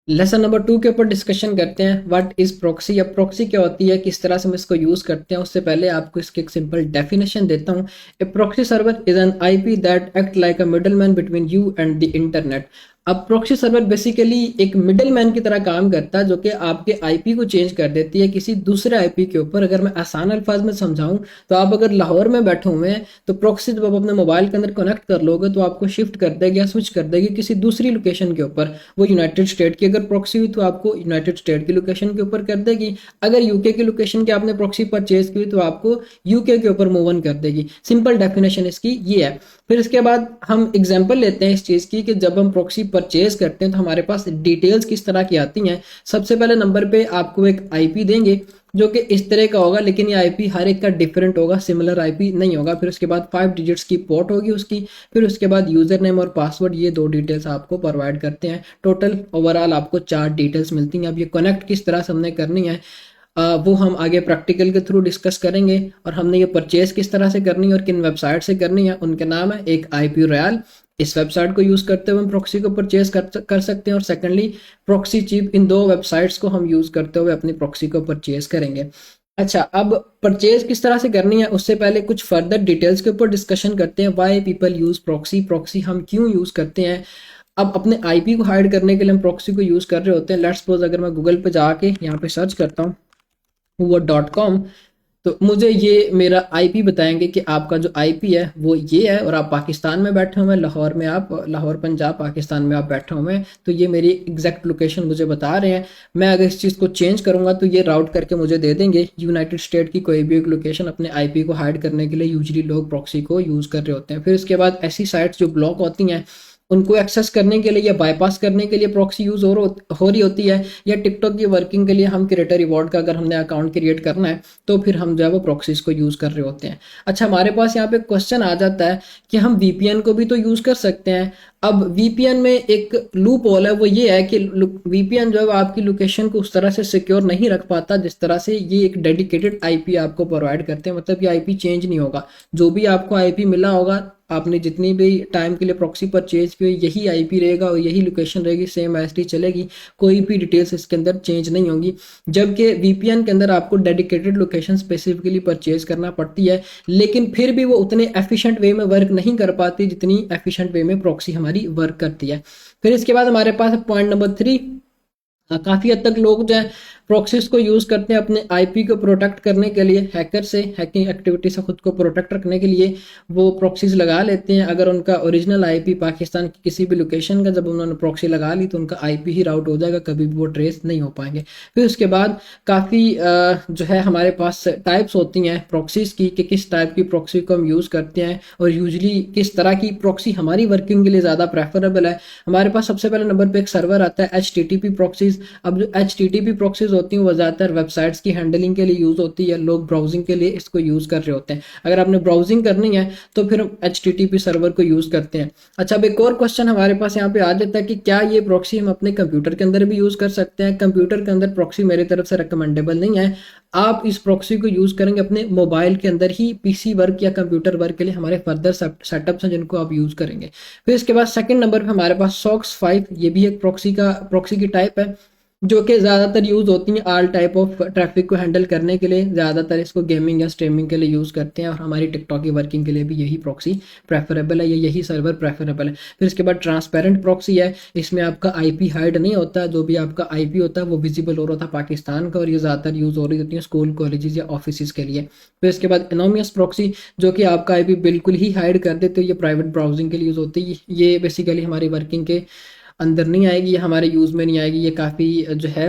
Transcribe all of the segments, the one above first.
Lesson number 2 के ऊपर discussion करते हैं। व्हाट इज प्रॉक्सी, या प्रॉक्सी क्या होती है, किस तरह से हम इसको यूज करते हैं। उससे पहले आपको इसकी एक सिंपल डेफिनेशन देता हूँ। A proxy server is an IP that act like a middleman between you and the internet. अब प्रॉक्सी सर्वर बेसिकली एक मिडलमैन की तरह काम करता है, जो कि आपके आईपी को चेंज कर देती है किसी दूसरे आईपी के ऊपर। अगर मैं आसान अल्फाज में समझाऊं तो आप अगर लाहौर में बैठे हुए हैं तो प्रॉक्सी जब आप अपने मोबाइल के अंदर कनेक्ट कर लोगे तो आपको शिफ्ट कर देगी या स्विच कर देगी किसी दूसरी लोकेशन के ऊपर। वो यूनाइटेड स्टेट की अगर प्रॉक्सी हुई तो आपको यूनाइटेड स्टेट की लोकेशन के ऊपर कर देगी। अगर यूके की लोकेशन की आपने प्रॉक्सी परचेज की तो आपको यूके के ऊपर मूव ऑन कर देगी। सिंपल डेफिनेशन इसकी ये है। फिर इसके बाद हम एग्जांपल लेते हैं इस चीज़ की कि जब हम प्रॉक्सी परचेज करते हैं तो हमारे पास डिटेल्स किस तरह की आती हैं। सबसे पहले नंबर पे आपको एक आईपी देंगे जो कि इस तरह का होगा, लेकिन ये आईपी हर एक का डिफरेंट होगा, सिमिलर आईपी नहीं होगा। फिर उसके बाद 5 डिजिट्स की पोर्ट होगी उसकी। फिर उसके बाद यूजर नेम और पासवर्ड, ये 2 डिटेल्स आपको प्रोवाइड करते हैं। टोटल ओवरऑल आपको 4 डिटेल्स मिलती हैं। अब ये कनेक्ट किस तरह से हमने करनी है वो हम आगे प्रैक्टिकल के थ्रू डिस्कस करेंगे। और हमने ये परचेज किस तरह से करनी है और किन वेबसाइट से करनी है, उनके नाम है एक आईपी रॉयल। इस वेबसाइट को यूज करते हुए हम प्रॉक्सी को परचेज कर सकते हैं। और सेकंडली प्रॉक्सी चीप, इन दो वेबसाइट्स को हम यूज करते हुए अपनी प्रॉक्सी को परचेज करेंगे। अच्छा, अब परचेज किस तरह से करनी है उससे पहले कुछ फर्दर डिटेल्स के ऊपर डिस्कशन करते हैं। Why people use proxy, proxy हम क्यों यूज करते हैं। अब अपने आईपी को हाइड करने के लिए हम प्रॉक्सी को यूज कर रहे होते हैं। लेट्स सपोज अगर मैं गूगल पे जाके यहाँ पे सर्च करता हूँ who.com, तो मुझे ये मेरा आईपी बताएंगे कि आपका जो आईपी है वो ये है और आप पाकिस्तान में बैठे हुए हैं, लाहौर में, आप लाहौर पंजाब पाकिस्तान में आप बैठे हुए हैं। तो ये मेरी एग्जैक्ट लोकेशन मुझे बता रहे हैं। मैं अगर इस चीज़ को चेंज करूंगा तो ये राउट करके मुझे दे देंगे यूनाइटेड स्टेट की कोई भी एक लोकेशन। अपने आईपी को हाइड करने के लिए यूजली लोग प्रॉक्सी को यूज़ कर रहे होते हैं। फिर इसके बाद ऐसी साइट्स जो ब्लॉक होती हैं उनको एक्सेस करने के लिए या बाईपास करने के लिए प्रॉक्सी यूज हो रही होती है। या टिकटॉक की वर्किंग के लिए हम क्रिएटर रिवॉर्ड का अगर हमने अकाउंट क्रिएट करना है तो फिर हम जो है वो प्रॉक्सीज को यूज कर रहे होते हैं। अच्छा, हमारे पास यहाँ पे क्वेश्चन आ जाता है कि हम वीपीएन को भी तो यूज कर सकते हैं। अब वीपीएन में एक लूप होल है, वो ये है कि वीपीएन जो है वो आपकी लोकेशन को उस तरह से सिक्योर नहीं रख पाता जिस तरह से ये एक डेडिकेटेड आईपी आपको प्रोवाइड करते हैं। मतलब ये आईपी चेंज नहीं होगा। जो भी आपको आईपी मिला होगा, आपने जितनी भी टाइम के लिए प्रॉक्सी परचेज की, यही आईपी रहेगा और यही लोकेशन रहेगी, सेम एसडी चलेगी। कोई भी डिटेल्स इसके अंदर चेंज नहीं होंगी। जबकि वीपीएन के अंदर आपको डेडिकेटेड लोकेशन स्पेसिफिकली परचेज करना पड़ती है, लेकिन फिर भी वो उतने एफिशिएंट वे में वर्क नहीं कर पाती जितनी एफिशिएंट वे में प्रॉक्सी हमारी वर्क करती है। फिर इसके बाद हमारे पास पॉइंट नंबर 3। काफ़ी हद तक लोग जो है प्रॉक्सीज को यूज़ करते हैं अपने आईपी को प्रोटेक्ट करने के लिए, हैकर से, हैकिंग एक्टिविटी से खुद को प्रोटेक्ट रखने के लिए वो प्रॉक्सीज लगा लेते हैं। अगर उनका ओरिजिनल आईपी पाकिस्तान की किसी भी लोकेशन का जब उन्होंने प्रॉक्सी लगा ली तो उनका आईपी ही राउट हो जाएगा, कभी भी वो ट्रेस नहीं हो पाएंगे। फिर उसके बाद काफ़ी जो है हमारे पास टाइप्स होती हैं प्रॉक्सीज की कि किस टाइप की प्रॉक्सी को हम यूज़ करते हैं और यूजली किस तरह की प्रॉक्सी हमारी वर्किंग के लिए ज़्यादा प्रेफरेबल है। हमारे पास सबसे पहले नंबर पर एक सर्वर आता है HTTP प्रॉक्सीज। अब जो HTTP प्रॉक्सीज होती हैं वो ज़्यादातर वेबसाइट्स की हैंडलिंग के लिए यूज़ होती है। लोग ब्राउजिंग के लिए इसको यूज़ कर रहे होते हैं। अगर आपने ब्राउजिंग करनी है तो फिर हम HTTP सर्वर को यूज़ करते हैं। अच्छा, अब एक और क्वेश्चन हमारे पास यहाँ पे आ जाता है कि क्या ये प्रॉक्सी हम अपने कंप्यूटर के अंदर भी यूज़ कर सकते हैं। कंप्यूटर के अंदर प्रॉक्सी मेरी तरफ से रिकमेंडेबल नहीं है। आप इस प्रॉक्सी को यूज़ करेंगे अपने मोबाइल के अंदर ही, पीसी वर्क या कंप्यूटर वर्क के लिए हमारे फर्दर सेटअप्स हैं जिनको आप यूज़ करेंगे। फिर इसके बाद सेकंड नंबर पे हमारे पास सॉक्स 5, ये भी एक प्रॉक्सी की टाइप है जो कि ज़्यादातर यूज़ होती हैं ऑल टाइप ऑफ ट्रैफिक को हैंडल करने के लिए। ज़्यादातर इसको गेमिंग या स्ट्रीमिंग के लिए यूज़ करते हैं और हमारी टिकटॉक की वर्किंग के लिए भी यही प्रॉक्सी प्रेफरेबल है, यही सर्वर प्रेफरेबल है। फिर इसके बाद ट्रांसपेरेंट प्रॉक्सी है। इसमें आपका आईपी हाइड नहीं होता, जो भी आपका आईपी होता है वो विजिबल हो रहा था पाकिस्तान का, और ये ज़्यादातर यूज़ हो रही होती है स्कूल, कॉलेजेस या ऑफिस के लिए। फिर इसके बाद एनोनिमस प्रॉक्सी, जो कि आपका आईपी बिल्कुल ही हाइड कर देते हो, ये प्राइवेट ब्राउजिंग के लिए यूज़ होती है। ये बेसिकली हमारी वर्किंग के अंदर नहीं आएगी, ये हमारे यूज़ में नहीं आएगी। ये काफ़ी जो है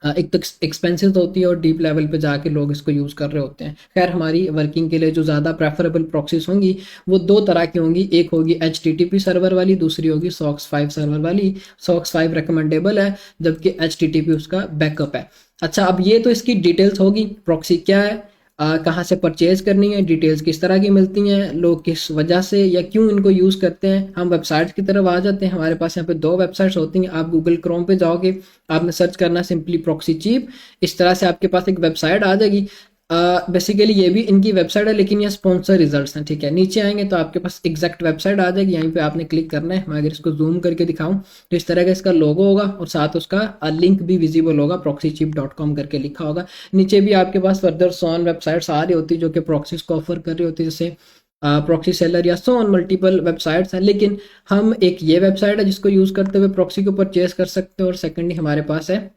एक तो एक्सपेंसिव होती है और डीप लेवल पे जाके लोग इसको यूज़ कर रहे होते हैं। खैर, हमारी वर्किंग के लिए जो ज़्यादा प्रेफरेबल प्रॉक्सीज होंगी वो 2 तरह की होंगी। एक होगी HTTP सर्वर वाली, दूसरी होगी SOCKS 5 सर्वर वाली। SOCKS 5 रिकमेंडेबल है जबकि HTTP उसका बैकअप है। अच्छा, अब ये तो इसकी डिटेल्स होगी, प्रॉक्सी क्या है, कहाँ से परचेज करनी है, डिटेल्स किस तरह की मिलती हैं, लोग किस वजह से या क्यों इनको यूज़ करते हैं। हम वेबसाइट्स की तरफ आ जाते हैं। हमारे पास यहाँ पे 2 वेबसाइट्स होती हैं। आप गूगल क्रोम पे जाओगे, आपने सर्च करना सिंपली प्रॉक्सी चीप, इस तरह से आपके पास एक वेबसाइट आ जाएगी। बेसिकली ये भी इनकी वेबसाइट है, लेकिन ये स्पॉन्सर रिजल्ट्स हैं, ठीक है। नीचे आएंगे तो आपके पास एग्जैक्ट वेबसाइट आ जाएगी, यहीं पे आपने क्लिक करना है। मैं अगर इसको जूम करके दिखाऊं तो इस तरह का इसका लोगो होगा और साथ उसका लिंक भी विजिबल होगा, proxychip.com करके लिखा होगा। नीचे भी आपके पास फर्दर सोन वेबसाइट्स आ रही होती है जो कि प्रॉक्सीज को ऑफर कर रही होती है, जैसे प्रॉक्सी सेलर या सो ऑन मल्टीपल वेबसाइट्स हैं। लेकिन हम एक ये वेबसाइट है जिसको यूज़ करते हुए प्रॉक्सी को परचेज कर सकते हैं, और सेकेंडली हमारे पास है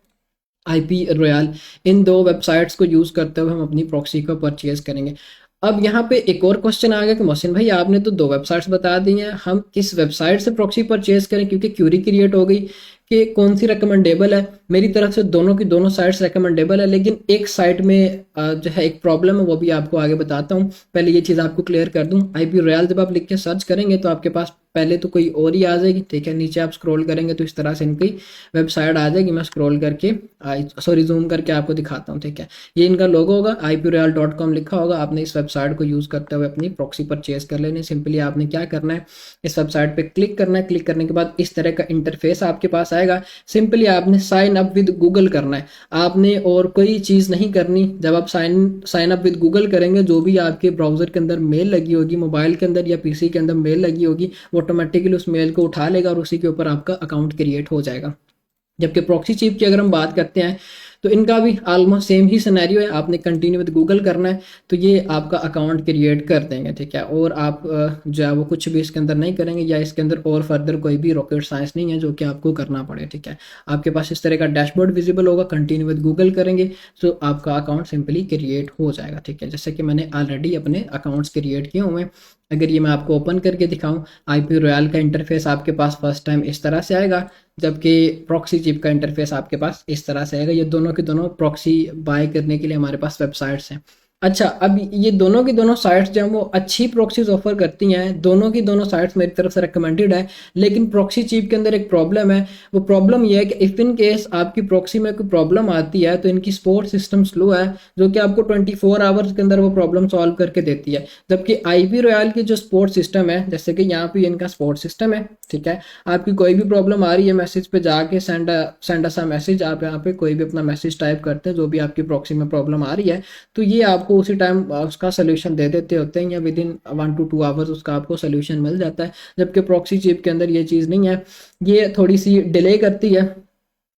आईपी रॉयल। इन दो वेबसाइट्स को यूज़ करते हुए हम अपनी प्रॉक्सी को परचेज करेंगे। अब यहाँ पे एक और क्वेश्चन आ गया कि मोहसिन भाई आपने तो दो वेबसाइट्स बता दी हैं, हम किस वेबसाइट से प्रॉक्सी परचेज करें, क्योंकि क्यूरी क्रिएट हो गई कि कौन सी रिकमेंडेबल है। मेरी तरफ से दोनों की दोनों साइट्स रिकमेंडेबल है, लेकिन एक साइट में जो है एक प्रॉब्लम है, वो भी आपको आगे बताता हूँ। पहले ये चीज़ आपको क्लियर कर दूँ। आईपी रॉयल जब आप लिख के सर्च करेंगे तो आपके पास पहले तो कोई और ही आ जाएगी, ठीक है। नीचे आप स्क्रॉल करेंगे तो इस तरह से इनकी वेबसाइट आ जाएगी। मैं स्क्रॉल करके सॉरी जूम करके आपको दिखाता हूँ, ठीक है। ये इनका लोगो होगा, iproyal.com लिखा होगा। आपने इस वेबसाइट को यूज़ करते हुए अपनी प्रॉक्सी परचेज कर लेनी। सिंपली आपने क्या करना है, इस वेबसाइट पे क्लिक करना है। क्लिक करने के बाद इस तरह का इंटरफेस आपके पास आएगा। सिंपली आपने साइन अप विद गूगल करना है, आपने और कोई चीज़ नहीं करनी। जब आप साइन अप विद गूगल करेंगे, जो भी आपके ब्राउजर के अंदर मेल लगी होगी, मोबाइल के अंदर या पीसी के अंदर मेल लगी होगी, वो ऑटोमेटिकली उस मेल को उठा लेगा और उसी के ऊपर आपका अकाउंट क्रिएट हो जाएगा। जबकि प्रॉक्सी चिप की अगर हम बात करते हैं तो इनका भी ऑलमोस्ट सेम ही सिनेरियो है। आपने कंटिन्यू विद गूगल करना है तो ये आपका अकाउंट क्रिएट कर देंगे, ठीक है। और आप जो है वो कुछ भी इसके अंदर नहीं करेंगे, या इसके अंदर और फर्दर कोई भी रॉकेट साइंस नहीं है जो कि आपको करना पड़े, ठीक है। आपके पास इस तरह का डैशबोर्ड विजिबल होगा। कंटिन्यू विद गूगल करेंगे तो आपका अकाउंट सिंपली क्रिएट हो जाएगा, ठीक है। जैसे कि मैंने ऑलरेडी अपने अकाउंट्स क्रिएट किए हुए हैं। अगर ये मैं आपको ओपन करके दिखाऊं, आईपी रॉयल का इंटरफेस आपके पास फर्स्ट टाइम इस तरह से आएगा, जबकि प्रॉक्सी चिप का इंटरफेस आपके पास इस तरह से आएगा। ये दोनों के दोनों प्रॉक्सी बाय करने के लिए हमारे पास वेबसाइट्स हैं। अच्छा, अब ये दोनों की दोनों साइट्स जो हैं वो अच्छी प्रॉक्सीज ऑफर करती हैं। दोनों की दोनों साइट्स मेरी तरफ से रिकमेंडेड है। लेकिन प्रॉक्सी चिप के अंदर एक प्रॉब्लम है। वो प्रॉब्लम ये है कि इफ़ इन केस आपकी प्रॉक्सी में कोई प्रॉब्लम आती है तो इनकी सपोर्ट सिस्टम स्लो है, जो कि आपको 24 आवर्स के अंदर वो प्रॉब्लम सॉल्व करके देती है। जबकि आईपी रॉयल की जो सपोर्ट सिस्टम है, जैसे कि यहाँ पे इनका सपोर्ट सिस्टम है, ठीक है। आपकी कोई भी प्रॉब्लम आ रही है, मैसेज पे जाके सेंड अस अ मैसेज, आप यहाँ पे कोई भी अपना मैसेज टाइप करते हैं जो भी आपकी प्रॉक्सी में प्रॉब्लम आ रही है, तो ये आपको उसी टाइम उसका सोल्यूशन दे देते होते हैं, या विद इन 1 to 2 आवर्स उसका आपको सोल्यूशन मिल जाता है। जबकि प्रॉक्सी चिप के अंदर ये चीज़ नहीं है, ये थोड़ी सी डिले करती है।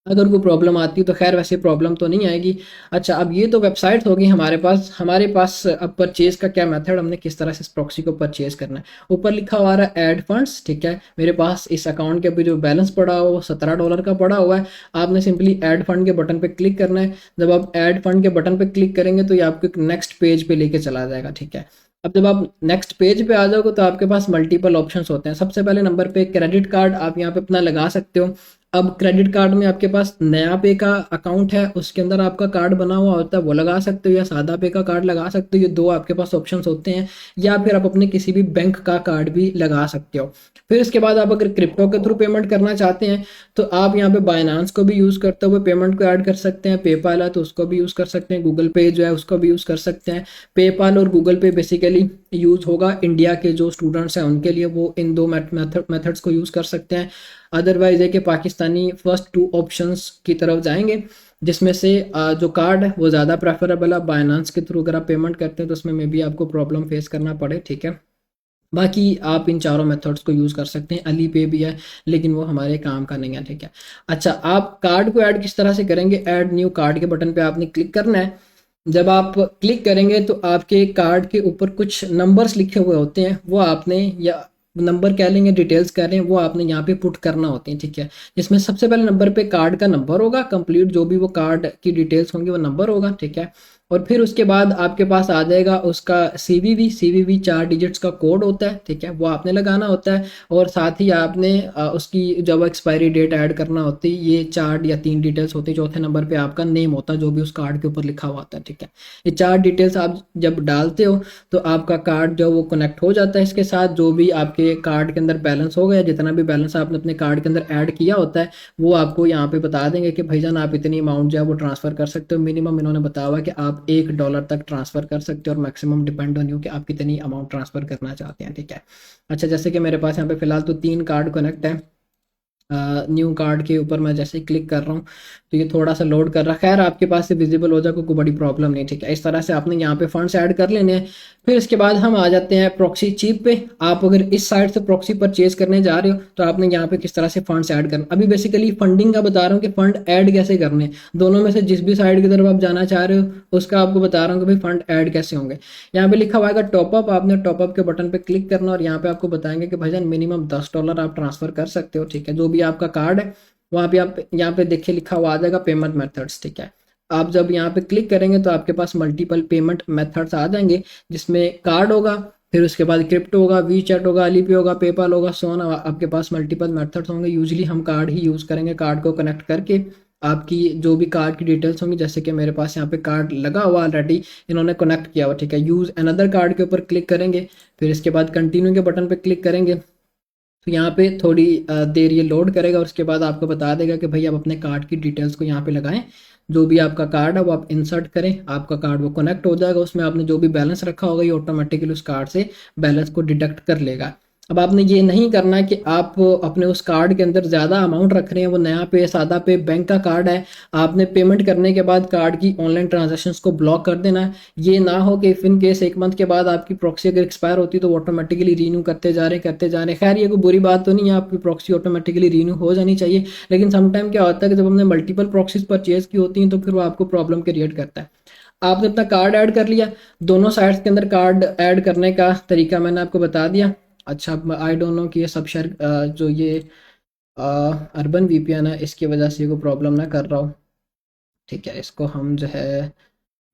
अगर कोई प्रॉब्लम आती है तो खैर वैसे प्रॉब्लम तो नहीं आएगी। अच्छा, अब ये तो वेबसाइट होगी हमारे पास अब परचेज का क्या मेथड, हमने किस तरह से इस प्रॉक्सी को परचेज करना है। ऊपर लिखा हुआ है ऐड फंड्स, ठीक है। मेरे पास इस अकाउंट के अभी जो बैलेंस पड़ा हुआ वो $17 का पड़ा हुआ है। आपने सिंपली ऐड फंड के बटन पे क्लिक करना है। जब आप ऐड फंड के बटन पे क्लिक करेंगे तो ये आपको एक नेक्स्ट पेज पे लेके चला जाएगा, ठीक है। अब जब आप नेक्स्ट पेज पे आ जाओगे तो आपके पास मल्टीपल ऑप्शंस होते हैं। सबसे पहले नंबर पे क्रेडिट कार्ड आप यहाँ पे अपना लगा सकते हो। अब क्रेडिट कार्ड में आपके पास नया पे का अकाउंट है, उसके अंदर आपका कार्ड बना हुआ होता है, वो लगा सकते हो, या सादा पे का कार्ड लगा सकते हो। ये दो आपके पास ऑप्शंस होते हैं। या फिर आप अपने किसी भी बैंक का कार्ड भी लगा सकते हो। फिर इसके बाद आप अगर क्रिप्टो के थ्रू पेमेंट करना चाहते हैं तो आप यहाँ पे बाइनांस को भी यूज़ करते हुए पेमेंट को ऐड कर सकते हैं। पेपाल है तो उसको भी यूज़ कर सकते हैं। गूगल पे जो है उसको भी यूज़ कर सकते हैं। पेपाल और गूगल पे बेसिकली यूज़ होगा इंडिया के जो स्टूडेंट्स हैं उनके लिए, वो इन दो मेथड्स को यूज़ कर सकते हैं। अदरवाइज है कि पाकिस्तानी फर्स्ट 2 ऑप्शंस की तरफ जाएंगे, जिसमें से जो कार्ड है वो ज़्यादा प्रेफरेबल है। बाइनांस के थ्रू अगर आप पेमेंट करते हैं तो उसमें मे भी आपको प्रॉब्लम फेस करना पड़े, ठीक है। बाकी आप इन चारों मेथड्स को यूज़ कर सकते हैं। अली पे भी है लेकिन वो हमारे काम का नहीं है, ठीक है। अच्छा, आप कार्ड को ऐड किस तरह से करेंगे, ऐड न्यू कार्ड के बटन पे आपने क्लिक करना है। जब आप क्लिक करेंगे तो आपके कार्ड के ऊपर कुछ नंबर्स लिखे हुए होते हैं, वो आपने, या नंबर कह लेंगे, डिटेल्स कह रहे हैं, वो आपने यहाँ पे पुट करना होती है, ठीक है। जिसमें सबसे पहले नंबर पे कार्ड का नंबर होगा, कंप्लीट जो भी वो कार्ड की डिटेल्स होंगी वो नंबर होगा, ठीक है। और फिर उसके बाद आपके पास आ जाएगा उसका सीवीवी 4 डिजिट्स का कोड होता है, ठीक है, वो आपने लगाना होता है। और साथ ही आपने उसकी जब एक्सपायरी डेट ऐड करना होती है, ये 4 या 3 डिटेल्स होती है। चौथे नंबर पे आपका नेम होता है जो भी उस कार्ड के ऊपर लिखा हुआ होता है, ठीक है। ये 4 डिटेल्स आप जब डालते हो तो आपका कार्ड जो वो कनेक्ट हो जाता है इसके साथ। जो भी आपके कार्ड के अंदर बैलेंस हो गया, जितना भी बैलेंस आपने अपने कार्ड के अंदर ऐड किया होता है, वो आपको यहाँ पे बता देंगे कि भाईजान आप इतनी अमाउंट जो है वो ट्रांसफर कर सकते हो। मिनिमम इन्होंने बताया हुआ कि आप $1 तक ट्रांसफर कर सकते हो, और मैक्सिमम डिपेंड ऑन यू कि आप कितनी अमाउंट ट्रांसफर करना चाहते हैं, ठीक है। अच्छा, जैसे कि मेरे पास यहाँ पे फिलहाल तो 3 कार्ड कनेक्ट है, न्यू कार्ड के ऊपर मैं जैसे क्लिक कर रहा हूँ तो ये थोड़ा सा लोड कर रहा है। खैर आपके पास से विजिबल हो जाए कोई बड़ी प्रॉब्लम नहीं, ठीक है। इस तरह से आपने यहाँ पे फंड्स ऐड कर लेने हैं। फिर इसके बाद हम आ जाते हैं प्रॉक्सी चीप पे। आप अगर इस साइट से प्रॉक्सी परचेज करने जा रहे हो तो आपने यहाँ पे किस तरह से फंड्स ऐड करना। अभी बेसिकली फंडिंग का बता रहा हूँ कि फंड ऐड कैसे करने, दोनों में से जिस भी साइड की तरफ आप जाना चाह रहे हो उसका आपको बता रहा हूँ कि भाई फंड ऐड कैसे होंगे। यहाँ पे लिखा हुआ है टॉपअप, आपने टॉपअप के बटन पे क्लिक करना और यहाँ पे आपको बताएंगे कि भाईजान मिनिमम $10 आप ट्रांसफर कर सकते हो, ठीक है। जो भी आपका कार्ड है वहाँ पे आप यहाँ पे देखिए लिखा हुआ आ जाएगा पेमेंट मेथड्स, ठीक है। आप जब यहाँ पे क्लिक करेंगे तो आपके पास मल्टीपल पेमेंट मेथड्स आ जाएंगे जिसमें कार्ड होगा, फिर उसके बाद क्रिप्टो होगा, वी चैट होगा, अलीपे होगा, पेपाल होगा, सोन। आपके पास मल्टीपल मेथड्स होंगे। यूजली हम कार्ड ही यूज़ करेंगे। कार्ड को कनेक्ट करके आपकी जो भी कार्ड की डिटेल्स होंगी, जैसे कि मेरे पास यहाँ पे कार्ड लगा हुआ ऑलरेडी, इन्होंने कनेक्ट किया हुआ, ठीक है। यूज़ अनदर कार्ड के ऊपर क्लिक करेंगे, फिर इसके बाद कंटिन्यू के बटन पे क्लिक करेंगे तो यहाँ पे थोड़ी देर ये लोड करेगा और उसके बाद आपको बता देगा कि भाई आप अपने कार्ड की डिटेल्स को यहाँ पे लगाएं। जो भी आपका कार्ड है वो आप इंसर्ट करें, आपका कार्ड वो कनेक्ट हो जाएगा। उसमें आपने जो भी बैलेंस रखा होगा ये ऑटोमेटिकली उस कार्ड से बैलेंस को डिडक्ट कर लेगा। अब आपने ये नहीं करना है कि आप अपने उस कार्ड के अंदर ज़्यादा अमाउंट रख रहे हैं, वो नया पे सादा पे बैंक का कार्ड है, आपने पेमेंट करने के बाद कार्ड की ऑनलाइन ट्रांजैक्शंस को ब्लॉक कर देना है। ये ना हो कि इन केस 1 मंथ के बाद आपकी प्रॉक्सी अगर एक्सपायर होती है तो वो ऑटोमेटिकली रीन्यू करते जा रहे हैं। खैर ये कोई बुरी बात तो नहीं है, आपकी प्रॉक्सी ऑटोमेटिकली रीन्यू हो जानी चाहिए। लेकिन समटाइम क्या होता है कि जब हमने मल्टीपल प्रॉक्सीज परचेज की होती हैं तो फिर वो आपको प्रॉब्लम क्रिएट करता है। आपने अपना कार्ड ऐड कर लिया, दोनों साइड्स के अंदर कार्ड ऐड करने का तरीका मैंने आपको बता दिया। अच्छा आई डोंट नो कि ये सब शेयर जो ये अर्बन वीपीएन है इसकी वजह से कोई प्रॉब्लम ना कर रहा हो, ठीक है। इसको हम जो है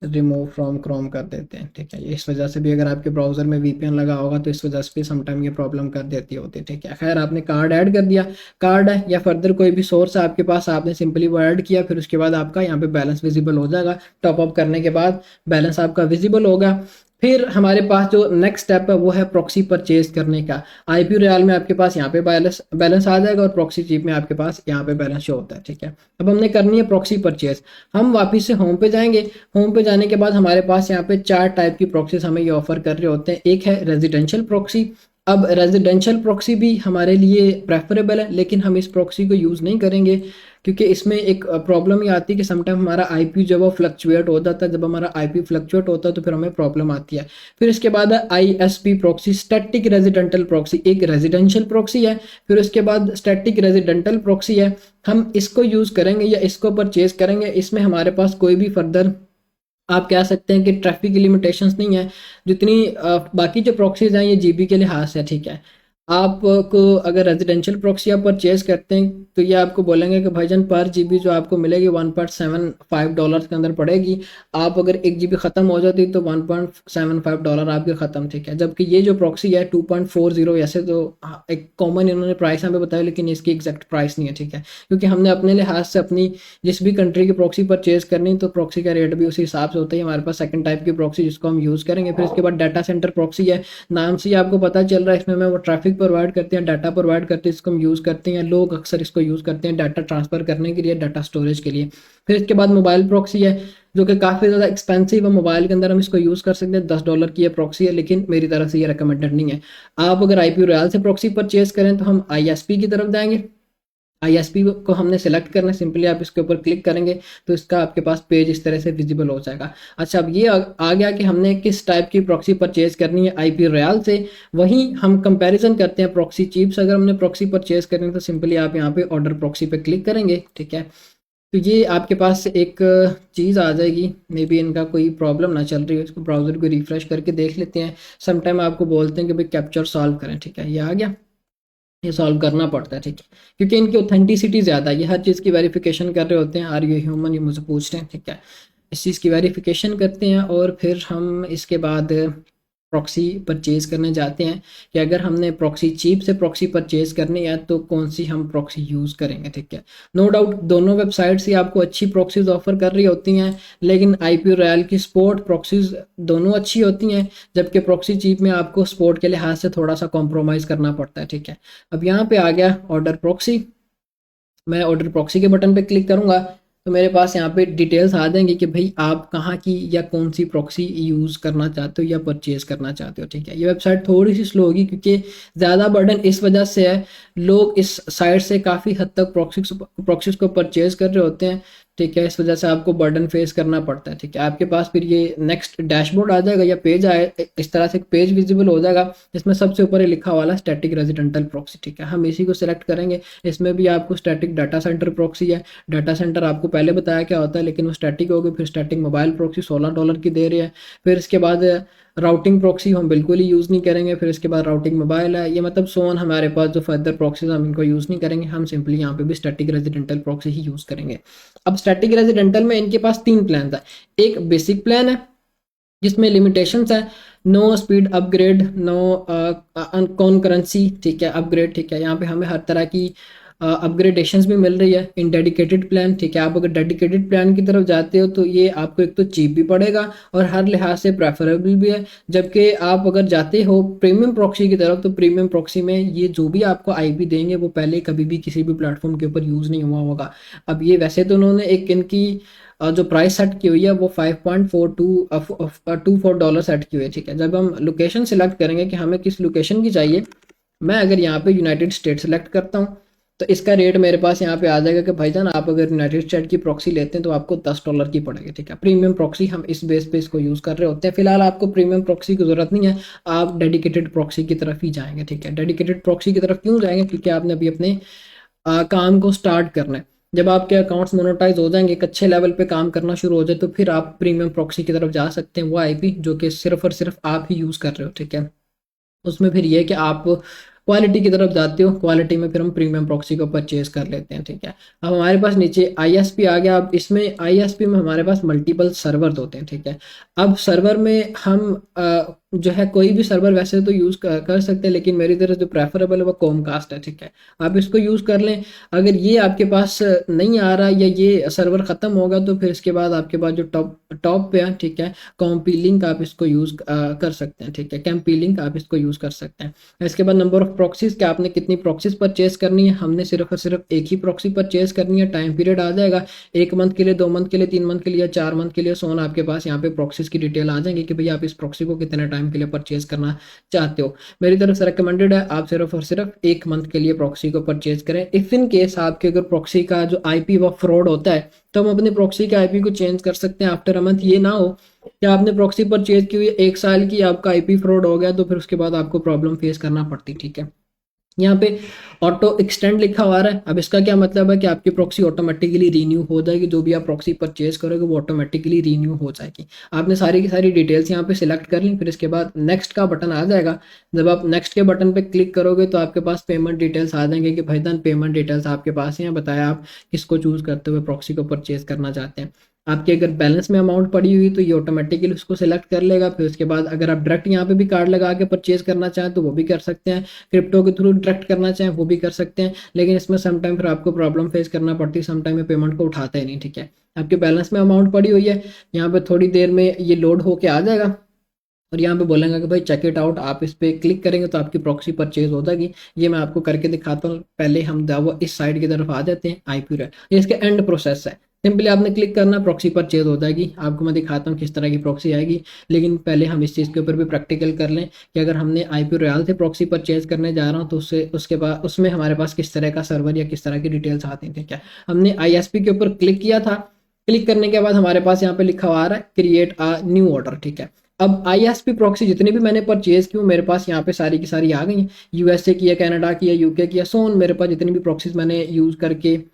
रिमूव फ्रॉम क्रोम कर देते हैं, ठीक है। इस वजह से भी अगर आपके ब्राउजर में वीपीएन लगा होगा तो इस वजह से भी समटाइम ये प्रॉब्लम कर देती होती है, ठीक है। खैर आपने कार्ड ऐड कर दिया, कार्ड है या फर्दर कोई भी सोर्स है आपके पास, आपने सिंपली वो ऐड किया, फिर उसके बाद आपका यहाँ पे बैलेंस विजिबल हो जाएगा। टॉपअप करने के बाद बैलेंस आपका विजिबल होगा। फिर हमारे पास जो नेक्स्ट स्टेप है वो है प्रॉक्सी परचेज करने का। आईपी रियल में आपके पास यहाँ पे बैलेंस आ जाएगा और प्रॉक्सी चीप में आपके पास यहाँ पे बैलेंस शो होता है, ठीक है। अब हमने करनी है प्रॉक्सी परचेज। हम वापस से होम पे जाएंगे। होम पे जाने के बाद हमारे पास यहाँ पे 4 टाइप की प्रॉक्सीज हमें ये ऑफर कर रहे होते हैं। एक है रेजिडेंशियल प्रॉक्सी। अब रेजिडेंशियल प्रॉक्सी भी हमारे लिए प्रेफरेबल है, लेकिन हम इस प्रॉक्सी को यूज़ नहीं करेंगे क्योंकि इसमें एक प्रॉब्लम ये आती है कि समटाइम हमारा आईपी जब वो फ्लक्चुएट हो जाता है। जब हमारा आईपी फ्लक्चुएट होता है तो फिर हमें प्रॉब्लम आती है। फिर इसके बाद है ISP proxy, static residential proxy. एक रेजिडेंशियल प्रॉक्सी है, फिर उसके बाद स्टैटिक रेजिडेंटल प्रॉक्सी है। हम इसको यूज़ करेंगे या इसको परचेज करेंगे। इसमें हमारे पास कोई भी फर्दर आप कह सकते हैं कि ट्रैफिक की लिमिटेशंस नहीं है। जितनी बाकी जो प्रॉक्सीज हैं ये जीबी के लिहाज से, ठीक है। आपको अगर रेजिडेंशियल प्रॉक्सी आप परचेज करते हैं तो ये आपको बोलेंगे कि भाईजान पर जीबी जो आपको मिलेगी $1.75 के अंदर पड़ेगी। आप अगर 1 GB ख़त्म हो जाती तो $1.75 आपके ख़त्म, ठीक है। जबकि ये जो प्रॉक्सी है 2.40, ऐसे तो एक कॉमन इन्होंने प्राइस हमें बताया लेकिन इसकी एग्जैक्ट प्राइस नहीं है, ठीक है। क्योंकि हमने अपने लिहाज से अपनी जिस भी कंट्री की प्रॉक्सी परचेज करनी तो प्रॉक्सी का रेट भी उसी हिसाब से होता है। हमारे पास सेकंड टाइप की प्रॉक्सी जिसको हम यूज़ करेंगे। फिर इसके बाद डाटा सेंटर प्रॉक्सी है, नाम से ही आपको पता चल रहा है इसमें वो ट्रैफिक प्रोवाइड करते हैं, डाटा प्रोवाइड करते हैं, इसको हम यूज़ करते हैं। लोग अक्सर इसको यूज़ करते हैं डाटा ट्रांसफ़र करने के लिए, डाटा स्टोरेज के लिए। फिर इसके बाद मोबाइल प्रॉक्सी है जो कि काफ़ी ज़्यादा एक्सपेंसिव है। मोबाइल के अंदर हम इसको यूज़ कर सकते हैं, $10 की ये प्रॉक्सी है, लेकिन मेरी तरफ से ये रिकमेंडेड नहीं है। आप अगर आईपी रॉयल से प्रॉक्सी परचेज करें तो हम आईएसपी की तरफ जाएंगे। आईएसपी को हमने सेलेक्ट करना है, सिंपली आप इसके ऊपर क्लिक करेंगे तो इसका आपके पास पेज इस तरह से विजिबल हो जाएगा। अच्छा अब ये आ गया कि हमने किस टाइप की प्रॉक्सी परचेज करनी है आईपी रॉयल से। वहीं हम कंपैरिजन करते हैं प्रॉक्सी चीप से। अगर हमने प्रॉक्सी परचेज करनी है तो सिंपली आप यहाँ पे ऑर्डर प्रॉक्सी पे क्लिक करेंगे, ठीक है। तो ये आपके पास एक चीज़ आ जाएगी, मे बी इनका कोई प्रॉब्लम ना चल रही है। इसको ब्राउज़र को रिफ्रेश करके देख लेते हैं। समटाइम आपको बोलते हैं कि भाई कैप्चर सॉल्व करें, ठीक है। ये आ गया, ये सॉल्व करना पड़ता है, ठीक है, क्योंकि इनकी ऑथेंटिसिटी ज़्यादा है। ये हर चीज़ की वेरिफिकेशन कर रहे होते हैं। आर यू ह्यूमन, ये मुझे पूछ रहे हैं, ठीक है। इस चीज़ की वेरिफिकेशन करते हैं और फिर हम इसके बाद प्रॉक्सी परचेज़ करने जाते हैं कि अगर हमने प्रॉक्सी चीप से प्रॉक्सी परचेज़ करनी है तो कौन सी हम प्रॉक्सी यूज़ करेंगे, ठीक है। नो डाउट दोनों वेबसाइट्स ही आपको अच्छी प्रॉक्सीज ऑफर कर रही होती हैं, लेकिन आईपी रॉयल की स्पोर्ट प्रॉक्सीज दोनों अच्छी होती हैं, जबकि प्रॉक्सी चीप में आपको स्पोर्ट के लिहाज से थोड़ा सा कॉम्प्रोमाइज़ करना पड़ता है, ठीक है। अब यहाँ पे आ गया ऑर्डर प्रॉक्सी। मैं ऑर्डर प्रॉक्सी के बटन पे क्लिक करूँगा तो मेरे पास यहाँ पे डिटेल्स आ जाएंगे कि भाई आप कहाँ की या कौन सी प्रॉक्सी यूज़ करना चाहते हो या परचेज करना चाहते हो। ठीक है, ये वेबसाइट थोड़ी सी स्लो होगी क्योंकि ज़्यादा बर्डन इस वजह से है, लोग इस साइट से काफ़ी हद तक प्रॉक्सीज को परचेज कर रहे होते हैं। ठीक है, इस वजह से आपको बर्डन फेस करना पड़ता है। ठीक है, आपके पास फिर ये नेक्स्ट डैशबोर्ड आ जाएगा या पेज आए, इस तरह से एक पेज विजिबल हो जाएगा जिसमें सबसे ऊपर ये लिखा वाला स्टैटिक रेजिडेंटल प्रॉक्सी। ठीक है, हम इसी को सिलेक्ट करेंगे। इसमें भी आपको स्टैटिक डाटा सेंटर प्रॉक्सी है। डाटा सेंटर आपको पहले बताया क्या होता है, लेकिन वो स्टैटिक हो गई। फिर स्टैटिक मोबाइल प्रॉक्सी $16 की दे रही है। फिर इसके बाद राउटिंग प्रॉक्सी हम बिल्कुल ही यूज़ नहीं करेंगे। फिर इसके बाद राउटिंग मोबाइल है। ये मतलब सोन हमारे पास जो फर्दर प्रॉक्सीज हम इनको यूज़ नहीं करेंगे, हम सिंपली यहाँ पे भी स्टैटिक रेजिडेंटल प्रॉक्सी ही यूज़ करेंगे। अब स्टैटिक रेजिडेंटल में इनके पास 3 प्लान है। एक बेसिक प्लान है जिसमें लिमिटेशंस है, no speed upgrade, no concurrency. ठीक है, अपग्रेड। ठीक है, यहाँ पे हमें हर तरह की अपग्रेडेशंस भी मिल रही है इन डेडिकेटेड प्लान। ठीक है, आप अगर डेडिकेटेड प्लान की तरफ जाते हो तो ये आपको एक तो चीप भी पड़ेगा और हर लिहाज से प्रेफरेबल भी है। जबकि आप अगर जाते हो प्रीमियम प्रॉक्सी की तरफ तो प्रीमियम प्रॉक्सी में ये जो भी आपको आईपी देंगे वो पहले कभी भी किसी भी प्लेटफॉर्म के ऊपर यूज़ नहीं हुआ होगा। अब ये वैसे तो उन्होंने एक इनकी जो प्राइस सेट की हुई है वो $5.24 सेट की हुई है। ठीक है, जब हम लोकेशन सिलेक्ट करेंगे कि हमें किस लोकेशन की चाहिए, मैं अगर यहाँ पे यूनाइटेड स्टेट सेलेक्ट करता हूँ तो इसका रेट मेरे पास यहाँ पे आ जाएगा कि भाईजान आप अगर यूनाइटेड स्टेट की प्रॉक्सी लेते हैं तो आपको $10 की पड़ेगी। ठीक है, प्रीमियम प्रॉक्सी हम इस बेस पे इसको यूज़ कर रहे होते हैं। फिलहाल आपको प्रीमियम प्रॉक्सी की ज़रूरत नहीं है, आप डेडिकेटेड प्रॉक्सी की तरफ ही जाएंगे। ठीक है, डेडिकेटेड प्रॉक्सी की तरफ क्यों जाएंगे, क्योंकि आपने अभी अपने काम को स्टार्ट करना है। जब आपके अकाउंट्स मोनेटाइज हो जाएंगे, एक अच्छे लेवल पे काम करना शुरू हो जाए तो फिर आप प्रीमियम प्रॉक्सी की तरफ जा सकते हैं, वो आईपी जो कि सिर्फ और सिर्फ आप ही यूज़ कर रहे हो। ठीक है, उसमें फिर ये है कि आप क्वालिटी की तरफ जाते हो, क्वालिटी में फिर हम प्रीमियम प्रॉक्सी को परचेज कर लेते हैं। ठीक है, अब हमारे पास नीचे आईएसपी आ गया। अब इसमें आईएसपी में हमारे पास मल्टीपल सर्वर होते हैं। ठीक है, अब सर्वर में हम जो है कोई भी सर्वर वैसे तो यूज़ कर सकते हैं, लेकिन मेरी तरफ जो प्रेफरेबल है वो कॉमकास्ट है। ठीक है, आप इसको यूज़ कर लें। अगर ये आपके पास नहीं आ रहा या ये सर्वर ख़त्म होगा तो फिर इसके बाद आपके पास जो टॉप टॉप पे है, ठीक है, कॉम्पी लिंक आप इसको यूज़ कर सकते हैं। ठीक है, कैंपी लिंक आप इसको यूज़ कर सकते हैं। इसके बाद नंबर ऑफ प्रॉक्सीज कि आपने कितनी प्रॉक्सीज परचेज करनी है, हमने सिर्फ और सिर्फ एक ही प्रॉक्सी परचेज करनी है। टाइम पीरियड आ जाएगा 1 मंथ के लिए, 2 मंथ के लिए, 3 मंथ के लिए, 4 मंथ के लिए, सोन आपके पास यहाँ पे प्रॉक्सीज की डिटेल आ जाएंगी कि भाई आप इस प्रॉक्सी को कितने टाइम के लिए परचेज करना चाहते हो। मेरी तरफ से रिकमेंडेड है आप सिर्फ और सिर्फ 1 मंथ के लिए प्रॉक्सी को परचेज करें। इफ इन केस आपके अगर प्रॉक्सी का जो आईपी वो फ्रॉड होता है तो हम अपने प्रॉक्सी के आईपी को चेंज कर सकते हैं आफ्टर अ मंथ। ये ना हो कि आपने प्रॉक्सी परचेज की हुई 1 साल की, आपका आईपी फ्रॉड हो गया तो फिर उसके बाद आपको प्रॉब्लम फेस करना पड़ती। ठीक है, यहाँ पे ऑटो एक्सटेंड लिखा हुआ है। अब इसका क्या मतलब है कि आपकी प्रॉक्सी ऑटोमेटिकली रीन्यू हो जाएगी, जो भी आप प्रॉक्सी परचेज करोगे वो ऑटोमेटिकली रीन्यू हो जाएगी। आपने सारी की सारी डिटेल्स यहाँ पे सिलेक्ट कर ली। फिर इसके बाद नेक्स्ट का बटन आ जाएगा। जब आप नेक्स्ट के बटन पे क्लिक करोगे तो आपके पास पेमेंट डिटेल्स आ जाएंगे कि भाईजान पेमेंट डिटेल्स आपके पास हैं, बताया आप किसको चूज करते हुए प्रॉक्सी को परचेज करना चाहते हैं। आपके अगर बैलेंस में अमाउंट पड़ी हुई तो ये ऑटोमेटिकली उसको सिलेक्ट कर लेगा। फिर उसके बाद अगर आप डायरेक्ट यहाँ पे भी कार्ड लगा के परचेज करना चाहें तो वो भी कर सकते हैं, क्रिप्टो के थ्रू डायरेक्ट करना चाहें वो भी कर सकते हैं, लेकिन इसमें समटाइम फिर आपको प्रॉब्लम फेस करना पड़ती है, समटाइम में पेमेंट को उठाता ही नहीं। ठीक है, आपके बैलेंस में अमाउंट पड़ी हुई है, यहाँ पे थोड़ी देर में ये लोड होके आ जाएगा और यहाँ पे बोलेंगे कि भाई चेक इट आउट। आप इस पर क्लिक करेंगे तो आपकी प्रॉक्सी परचेज हो जाएगी। ये मैं आपको करके दिखाता हूँ। पहले हम वो इस साइड की तरफ आ जाते हैं, आईपी रेट, ये इसका एंड प्रोसेस है। सिंपली आपने क्लिक करना, प्रॉक्सी परचेज हो जाएगी। आपको मैं दिखाता हूँ किस तरह की प्रॉक्सी आएगी, लेकिन पहले हम इस चीज़ के ऊपर भी प्रैक्टिकल कर लें कि अगर हमने आईपी रॉयल से प्रॉक्सी परचेज करने जा रहा हूँ तो उसके बाद उसमें हमारे पास किस तरह का सर्वर या किस तरह की डिटेल्स आती हैं। ठीक है, हमने आईएसपी के ऊपर क्लिक किया था। क्लिक करने के बाद हमारे पास यहाँ पे लिखा हुआ आ रहा है क्रिएट अ न्यू ऑर्डर। ठीक है, अब आईएसपी प्रॉक्सी जितनी भी मैंने परचेज की मेरे पास यहाँ पे सारी की सारी आ गई हैं। यूएसए की है, कनाडा की है, यूके की है, सोन मेरे पास जितनी भी प्रॉक्सीज मैंने यूज करके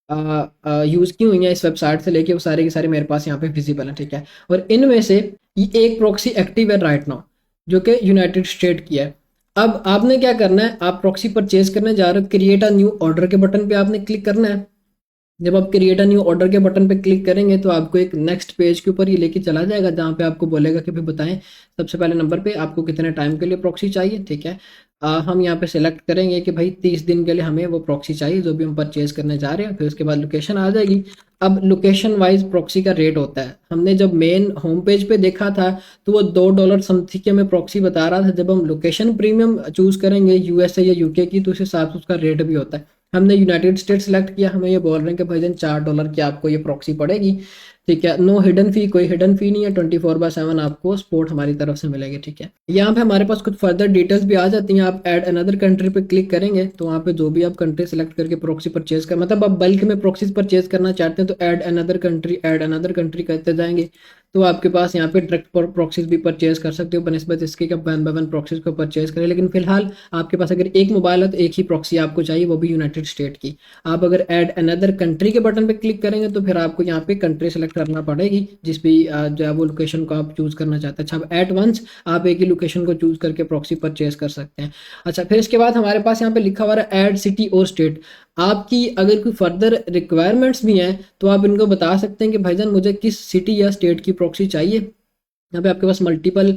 यूज की हुई हैं इस वेबसाइट से लेके वो सारे के सारे मेरे पास यहाँ पे विजिबल है। ठीक है, और इनमें से एक प्रॉक्सी एक्टिव है राइट नाउ जो कि यूनाइटेड स्टेट की है। अब आपने क्या करना है, आप प्रॉक्सी परचेज करने जा रहे हो, क्रिएट अ न्यू ऑर्डर के बटन पे आपने क्लिक करना है। जब आप क्रिएट अ न्यू ऑर्डर के बटन पे क्लिक करेंगे तो आपको एक नेक्स्ट पेज के ऊपर ये लेके चला जाएगा जहाँ पे आपको बोलेगा कि भाई बताएं सबसे पहले नंबर पे आपको कितने टाइम के लिए प्रॉक्सी चाहिए। ठीक है, हम यहाँ पे सिलेक्ट करेंगे कि भाई 30 दिन के लिए हमें वो प्रॉक्सी चाहिए जो भी हम परचेज करने जा रहे हैं। फिर उसके बाद लोकेशन आ जाएगी। अब लोकेशन वाइज प्रॉक्सी का रेट होता है। हमने जब मेन होम पेज पे देखा था तो वो $2 समथिंग के हमें प्रॉक्सी बता रहा था। जब हम लोकेशन प्रीमियम चूज करेंगे यूएसए या यूके की तो उस हिसाब से उसका रेट भी होता है। हमने यूनाइटेड स्टेट सेलेक्ट किया, हमें ये बोल रहे हैं कि भाईजान $4 की आपको ये प्रॉक्सी पड़ेगी, ठीक है। नो हिडन फी, कोई हिडन फी नहीं है, 24/7 आपको सपोर्ट हमारी तरफ से मिलेगी, ठीक है। यहाँ पे हमारे पास कुछ फर्दर डिटेल्स भी आ जाती हैं। आप ऐड अनदर कंट्री पे क्लिक करेंगे तो वहाँ पे जो भी आप कंट्री सेलेक्ट करके प्रॉक्सी परचेज कर, मतलब आप बल्क में प्रॉक्सीज परचेज करना चाहते हैं तो ऐड अनदर कंट्री करते जाएंगे तो आपके पास यहाँ पे डायरेक्ट प्रॉक्सीज भी परचेज कर सकते हो बनस्बत इसके कि वन बाय वन प्रॉक्सीज को परचेज करें। लेकिन फिलहाल आपके पास अगर एक मोबाइल है तो एक ही प्रॉक्सी आपको चाहिए, वो भी यूनाइटेड स्टेट की। आप अगर ऐड अनदर कंट्री के बटन पे क्लिक करेंगे तो फिर आपको यहाँ पे कंट्री सेलेक्ट करना पड़ेगी जिस भी जो है वो लोकेशन को आप चूज करना चाहते हैं। अच्छा, एट वंस आप एक ही लोकेशन को चूज करके प्रॉक्सी परचेज कर सकते हैं। अच्छा, फिर इसके बाद हमारे पास यहाँ पे लिखा हुआ है ऐड सिटी और स्टेट। आपकी अगर कोई फर्दर रिक्वायरमेंट्स भी हैं तो आप इनको बता सकते हैं कि भाईजान मुझे किस सिटी या स्टेट की प्रॉक्सी चाहिए। यहाँ पे आपके पास मल्टीपल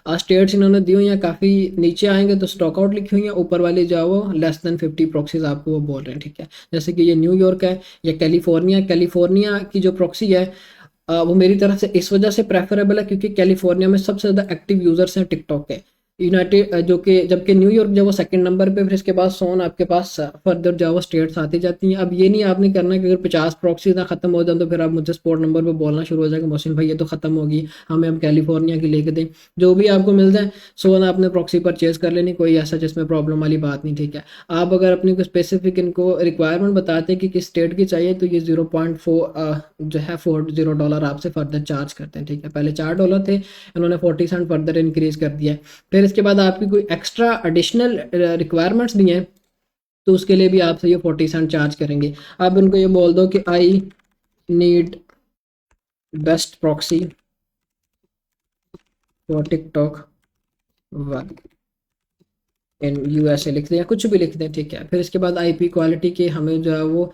स्टेट्स इन्होंने दी हुई हैं, काफ़ी नीचे आएंगे तो स्टॉक आउट लिखी हुई है, ऊपर वाले जो है वो लेस देन 50 प्रॉक्सीज आपको वो बोल रहे हैं, ठीक है। जैसे कि ये न्यूयॉर्क है या कैलिफोर्निया की जो प्रॉक्सी है वो मेरी तरफ से इस वजह से प्रेफरेबल है क्योंकि कैलिफोर्निया में सबसे ज़्यादा एक्टिव यूजर्स हैं टिकटॉक के। यूनाइटेड जो कि जबकि न्यूयॉर्क जो वो सेकंड नंबर पे, फिर इसके बाद सोन आपके पास फर्दर जो है वो स्टेट्स आती जाती हैं। अब ये नहीं आपने करना कि अगर 50 प्रॉक्सी ना खत्म हो जाए तो फिर आप मुझे स्पोर्ट नंबर पे बोलना शुरू हो जाएगा, मोहसिन भाई ये तो खत्म होगी, हमें अब कैलिफोर्निया की लेके दें। जो भी आपको मिल जाए सोन आपने प्रॉक्सी परचेज कर लेनी, कोई ऐसा जिसमें प्रॉब्लम वाली बात नहीं, ठीक है। आप अगर अपनी कोई स्पेसिफिक इनको रिक्वायरमेंट बताते हैं कि किस स्टेट की चाहिए तो ये 0.4 जो है $40 आपसे फर्दर चार्ज करते हैं, ठीक है। पहले $4 थे, इन्होंने 40 सेंट फर्दर इंक्रीज कर दिया है। फिर इसके बाद आपकी कोई एक्स्ट्रा एडिशनल रिक्वायरमेंट्स भी हैं तो उसके लिए भी आपसे ये 40 सेंट चार्ज करेंगे। आप उनको ये बोल दो कि I need best proxy for TikTok one in USA लिख दें या कुछ भी लिख दें, ठीक है। फिर इसके बाद आईपी क्वालिटी के हमें जो है वो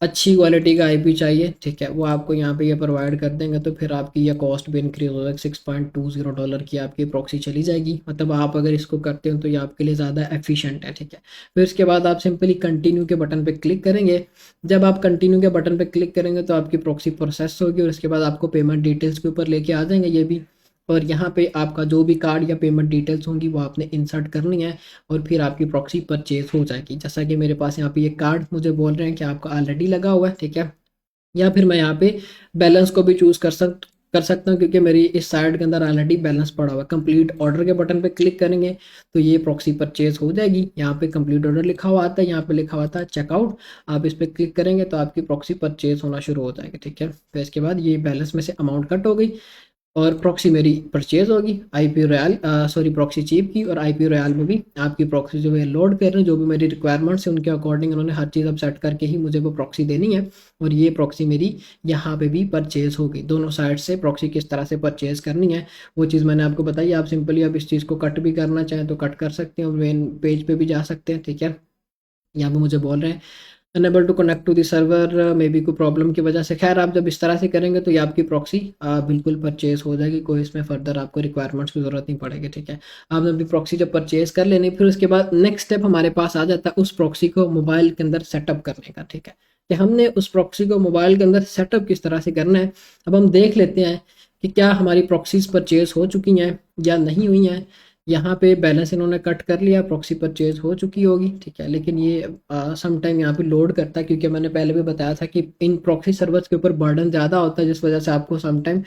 अच्छी क्वालिटी का आईपी चाहिए, ठीक है, वो आपको यहाँ पे ये प्रोवाइड कर देंगे तो फिर आपकी ये कॉस्ट भी इंक्रीज हो जाएगी, $6.20 की आपकी प्रॉक्सी चली जाएगी। मतलब आप अगर इसको करते हो तो ये आपके लिए ज़्यादा एफिशिएंट है, ठीक है। फिर इसके बाद आप सिंपली कंटिन्यू के बटन पे क्लिक करेंगे। जब आप कंटिन्यू के बटन पे क्लिक करेंगे तो आपकी प्रॉक्सी प्रोसेस होगी और इसके बाद आपको पेमेंट डिटेल्स के ऊपर लेके आ जाएंगे ये भी, और यहाँ पे आपका जो भी कार्ड या पेमेंट डिटेल्स होंगी वो आपने इंसर्ट करनी है और फिर आपकी प्रॉक्सी परचेज हो जाएगी। जैसा कि मेरे पास यहाँ पे ये कार्ड मुझे बोल रहे हैं कि आपका ऑलरेडी लगा हुआ है, ठीक है। या फिर मैं यहाँ पे बैलेंस को भी चूज कर सकता हूँ क्योंकि मेरी इस साइड के अंदर ऑलरेडी बैलेंस पड़ा हुआ है। कंप्लीट ऑर्डर के बटन पे क्लिक करेंगे तो ये प्रॉक्सी परचेज हो जाएगी। यहाँ पे कंप्लीट ऑर्डर लिखा हुआ आता है, यहाँ पे लिखा हुआ था चेकआउट, आप इस पर क्लिक करेंगे तो आपकी प्रॉक्सी परचेज होना शुरू हो जाएगी, ठीक है। फिर इसके बाद ये बैलेंस में से अमाउंट कट हो गई और प्रॉक्सी मेरी परचेज होगी IP royal sorry proxy cheap की, और आईपी रॉयल में भी आपकी प्रॉक्सी जो है लोड कर रहे हैं, जो भी मेरी रिक्वायरमेंट्स है उनके अकॉर्डिंग उन्होंने हर चीज़ अब सेट करके ही मुझे वो प्रॉक्सी देनी है। और ये प्रॉक्सी मेरी यहाँ पे भी परचेज होगी। दोनों साइड से प्रॉक्सी किस तरह से परचेज करनी है वो चीज़ मैंने आपको बताई। आप सिंपली अब इस चीज़ को कट भी करना चाहें तो कट कर सकते हैं, मेन पेज पे भी जा सकते हैं, ठीक है। यहाँ पे मुझे बोल रहे हैं unable to connect to the server maybe कोई प्रॉब्लम की वजह से। खैर आप जब इस तरह से करेंगे तो ये आपकी प्रॉक्सी बिल्कुल परचेज हो जाएगी, कोई इसमें फर्दर आपको रिक्वायरमेंट्स की जरूरत नहीं पड़ेगी, ठीक है। आपने अपनी प्रॉक्सी जब परचेज कर लेनी फिर उसके बाद नेक्स्ट स्टेप हमारे पास आ जाता है उस प्रॉक्सी को मोबाइल के अंदर सेटअप करने का, ठीक है। कि हमने उस प्रॉक्सी को मोबाइल के अंदर सेटअप किस तरह से करना है। अब हम देख लेते हैं कि क्या हमारी प्रॉक्सीज परचेज हो चुकी हैं या नहीं हुई हैं। यहाँ पे बैलेंस इन्होंने कट कर लिया, प्रॉक्सी परचेज हो चुकी होगी, ठीक है। लेकिन ये सम टाइम यहाँ पे लोड करता है क्योंकि मैंने पहले भी बताया था कि इन प्रॉक्सी सर्वर्स के ऊपर बर्डन ज़्यादा होता है जिस वजह से आपको सम टाइम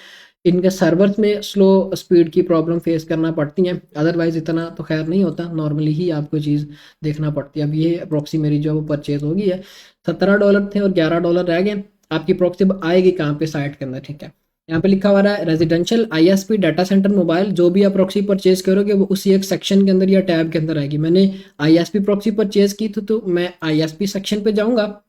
इनके सर्वर्स में स्लो स्पीड की प्रॉब्लम फेस करना पड़ती है। अदरवाइज इतना तो खैर नहीं होता, नॉर्मली ही आपको चीज़ देखना पड़ती है। अब ये प्रॉक्सी मेरी जो है वो परचेज होगी है, $17 थे और $11 रह गए। आपकी प्रॉक्सी अब आएगी कहाँ पे साइट के अंदर, ठीक है। यहाँ पे लिखा हुआ है residential ISP data centre mobile. जो भी आप प्रॉक्सी परचेज करोगे वो उसी एक सेक्शन के अंदर या टैब के अंदर आएगी। मैंने आईएसपी प्रॉक्सी परचेज की थी तो मैं आईएसपी सेक्शन पे जाऊंगा,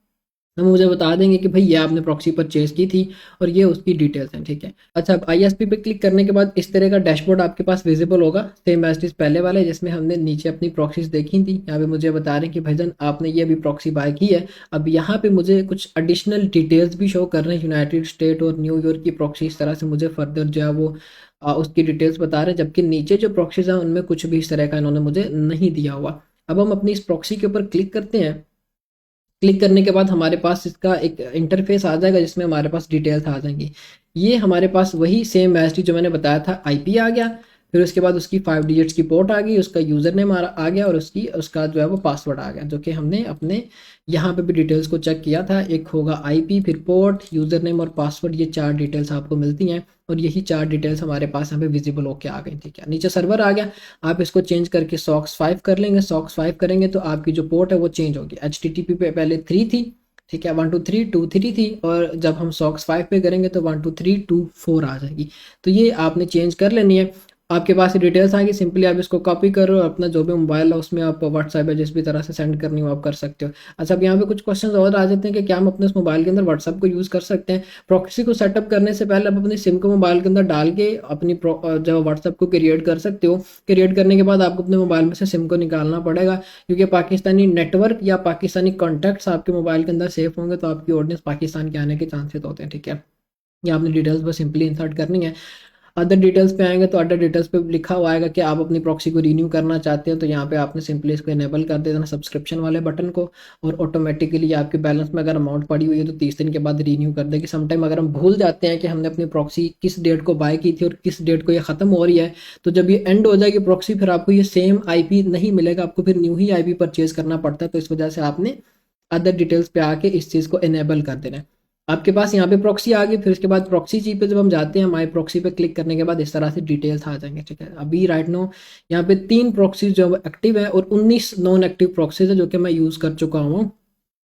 हम मुझे बता देंगे कि भाई ये आपने प्रॉक्सी परचेज की थी और ये उसकी डिटेल्स हैं, ठीक है। अच्छा, अब आईएसपी पे क्लिक करने के बाद इस तरह का डैशबोर्ड आपके पास विजिबल होगा, सेम एज इज पहले वाले जिसमें हमने नीचे अपनी प्रॉक्सीज देखी थी। यहाँ पे मुझे बता रहे हैं कि भाईजान आपने ये अभी प्रॉक्सी बाय की है। अब यहाँ पे मुझे कुछ एडिशनल डिटेल्स भी शो कर रहे हैं, यूनाइटेड स्टेट और न्यूयॉर्क की प्रॉक्सी, इस तरह से मुझे फर्दर जो है वो उसकी डिटेल्स बता रहे हैं। जबकि नीचे जो प्रॉक्सीज हैं उनमें कुछ भी इस तरह का इन्होंने मुझे नहीं दिया हुआ। अब हम अपनी इस प्रॉक्सी के ऊपर क्लिक करते हैं। क्लिक करने के बाद हमारे पास इसका एक इंटरफेस आ जाएगा जिसमें हमारे पास डिटेल्स आ जाएंगी। ये हमारे पास वही सेम एज जो मैंने बताया था आईपी आ गया, फिर उसके बाद उसकी 5 डिजिट्स की पोर्ट आ गई, उसका यूज़र नेम आ गया और उसका जो है वो पासवर्ड आ गया, जो कि हमने अपने यहाँ पे भी डिटेल्स को चेक किया था। एक होगा आईपी, फिर पोर्ट, यूज़र नेम और पासवर्ड, ये 4 डिटेल्स आपको मिलती हैं और यही 4 डिटेल्स हमारे पास यहाँ पे विजिबल होके आ गई। ठीक है, नीचे सर्वर आ गया, आप इसको चेंज करके सॉक्स 5 कर लेंगे। सॉक्स 5 करेंगे तो आपकी जो पोर्ट है वो चेंज होगी। HTTP पे पहले 3 थी, ठीक है, 1 2 3 2 3 थी, और जब हम सॉक्स 5 पे करेंगे तो 1 2 3 2 4 आ जाएगी। तो ये आपने चेंज कर लेनी है। आपके पास डिटेल्स आएंगी, सिंपली आप इसको कॉपी करो, अपना जो भी मोबाइल है उसमें आप व्हाट्सएप या जिस भी तरह से सेंड करनी हो आप कर सकते हो। अच्छा, अब यहाँ पे कुछ क्वेश्चन और आ जाते हैं कि क्या हम अपने इस मोबाइल के अंदर व्हाट्सएप को यूज़ कर सकते हैं। प्रॉक्सी को सेटअप करने से पहले आप अपनी सिम को मोबाइल के अंदर डाल के अपनी जो व्हाट्सएप को क्रिएट कर सकते हो। क्रिएट करने के बाद आपको अपने मोबाइल में से सिम को निकालना पड़ेगा, क्योंकि पाकिस्तानी नेटवर्क या पाकिस्तानी कॉन्टैक्ट्स आपके मोबाइल के अंदर सेफ होंगे तो आपकी ऑडियंस पाकिस्तान के आने के चांसेस होते हैं। ठीक है, ये आपने डिटेल्स बस सिंपली इंसर्ट करनी है। अदर डिटेल्स पे आएंगे तो अदर डिटेल्स पे लिखा हुआ आएगा कि आप अपनी प्रॉक्सी को रीन्यू करना चाहते हो, तो यहाँ पे आपने सिंपली इसको इनेबल कर देना सब्सक्रिप्शन वाले बटन को, और ऑटोमेटिकली आपके बैलेंस में अगर अमाउंट पड़ी हुई है तो 30 दिन के बाद रीन्यू कर देगी। समटाइम अगर हम भूल जाते हैं कि हमने अपनी प्रॉक्सी किस डेट को बाय की थी और किस डेट को ये ख़त्म हो रही है, तो जब ये एंड हो जाएगी प्रॉक्सी फिर आपको ये सेम IP नहीं मिलेगा, आपको फिर न्यू ही IP परचेज करना पड़ता है। तो इस वजह से आपने अदर डिटेल्स पे आके इस चीज़ को इनेबल कर देना है। आपके पास यहाँ पे प्रॉक्सी आ गई, फिर उसके बाद प्रॉक्सी जी पे जब हम जाते हैं, माई प्रॉक्सी पे क्लिक करने के बाद इस तरह से डिटेल्स आ जाएंगे। ठीक है, अभी राइट नो यहाँ पे 3 प्रॉक्सीज जो एक्टिव है और 19 नॉन एक्टिव प्रॉक्सीज है जो कि मैं यूज़ कर चुका हूँ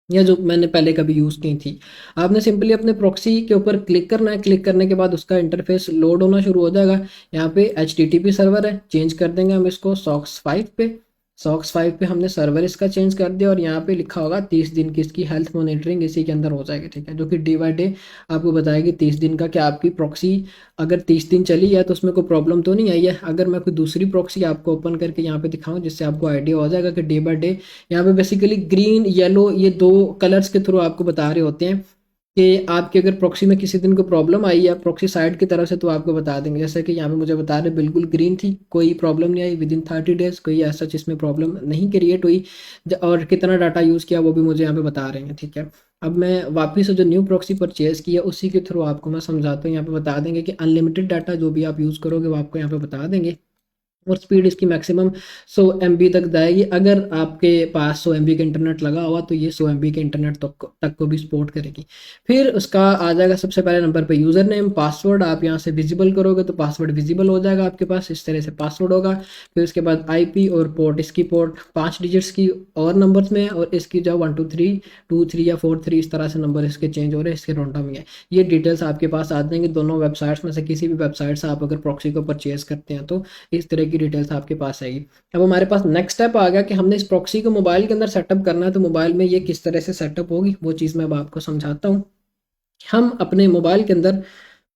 या जो मैंने पहले कभी यूज़ की थी। आपने सिंपली अपने प्रॉक्सी के ऊपर क्लिक करना है, क्लिक करने के बाद उसका इंटरफेस लोड होना शुरू हो जाएगा। यहाँ पे HTTP सर्वर है, चेंज कर देंगे हम इसको सॉक्स 5 पे। सॉक्स 5 पे हमने सर्वर इसका चेंज कर दिया और यहाँ पे लिखा होगा 30 दिन की इसकी हेल्थ मॉनिटरिंग इसी के अंदर हो जाएगी। ठीक है, जो कि डे बाय डे आपको बताएगी 30 दिन का, कि आपकी प्रॉक्सी अगर 30 दिन चली है तो उसमें कोई प्रॉब्लम तो नहीं आई है। अगर मैं कोई दूसरी प्रॉक्सी आपको ओपन करके यहाँ पे दिखाऊं जिससे आपको आइडिया हो जाएगा कि डे बाय डे यहाँ पे बेसिकली ग्रीन येलो ये 2 कलर्स के थ्रू आपको बता रहे होते हैं कि आपके अगर प्रॉक्सी में किसी दिन को प्रॉब्लम आई है प्रॉक्सी साइड की तरफ से तो आपको बता देंगे। जैसे कि यहाँ पे मुझे बता रहे बिल्कुल ग्रीन थी, कोई प्रॉब्लम नहीं आई, विद इन 30 डेज कोई ऐसा जिसमें प्रॉब्लम नहीं क्रिएट हुई, और कितना डाटा यूज़ किया वो भी मुझे यहाँ पे बता रहे हैं। ठीक है, अब मैं वापस से जो न्यू प्रॉक्सी परचेज की है उसी के थ्रू आपको मैं समझाता हूँ। यहाँ पे बता देंगे कि अनलिमिटेड डाटा जो भी आप यूज़ करोगे वो आपको यहाँ पे बता देंगे, और स्पीड इसकी मैक्सिमम 100 MB तक जाएगी। अगर आपके पास 100 MB का इंटरनेट लगा हुआ तो ये 100 MB के इंटरनेट तक को भी सपोर्ट करेगी। फिर उसका आ जाएगा सबसे पहले नंबर पे यूज़र नेम, पासवर्ड आप यहाँ से विजिबल करोगे तो पासवर्ड विजिबल हो जाएगा आपके पास, इस तरह से पासवर्ड होगा। फिर उसके बाद IP और पोर्ट, इसकी पोर्ट 5 डिजिट्स की और नंबर्स में है, और इसकी जो 1 2 3 2 3 या 4 3 इस तरह से नंबर इसके चेंज हो रहे हैं, इसके रैंडम ही है। ये डिटेल्स आपके पास आ जाएंगे दोनों वेबसाइट्स में से किसी भी वेबसाइट से आप अगर प्रॉक्सी को परचेज करते हैं तो इस तरह की डिटेल्स आपके पास आएगी। अब हमारे पास नेक्स्ट स्टेप आ गया कि हमने इस प्रॉक्सी को मोबाइल के अंदर सेटअप करना है, तो मोबाइल में ये किस तरह से सेटअप होगी वो चीज़ मैं अब आपको समझाता हूँ। हम अपने मोबाइल के अंदर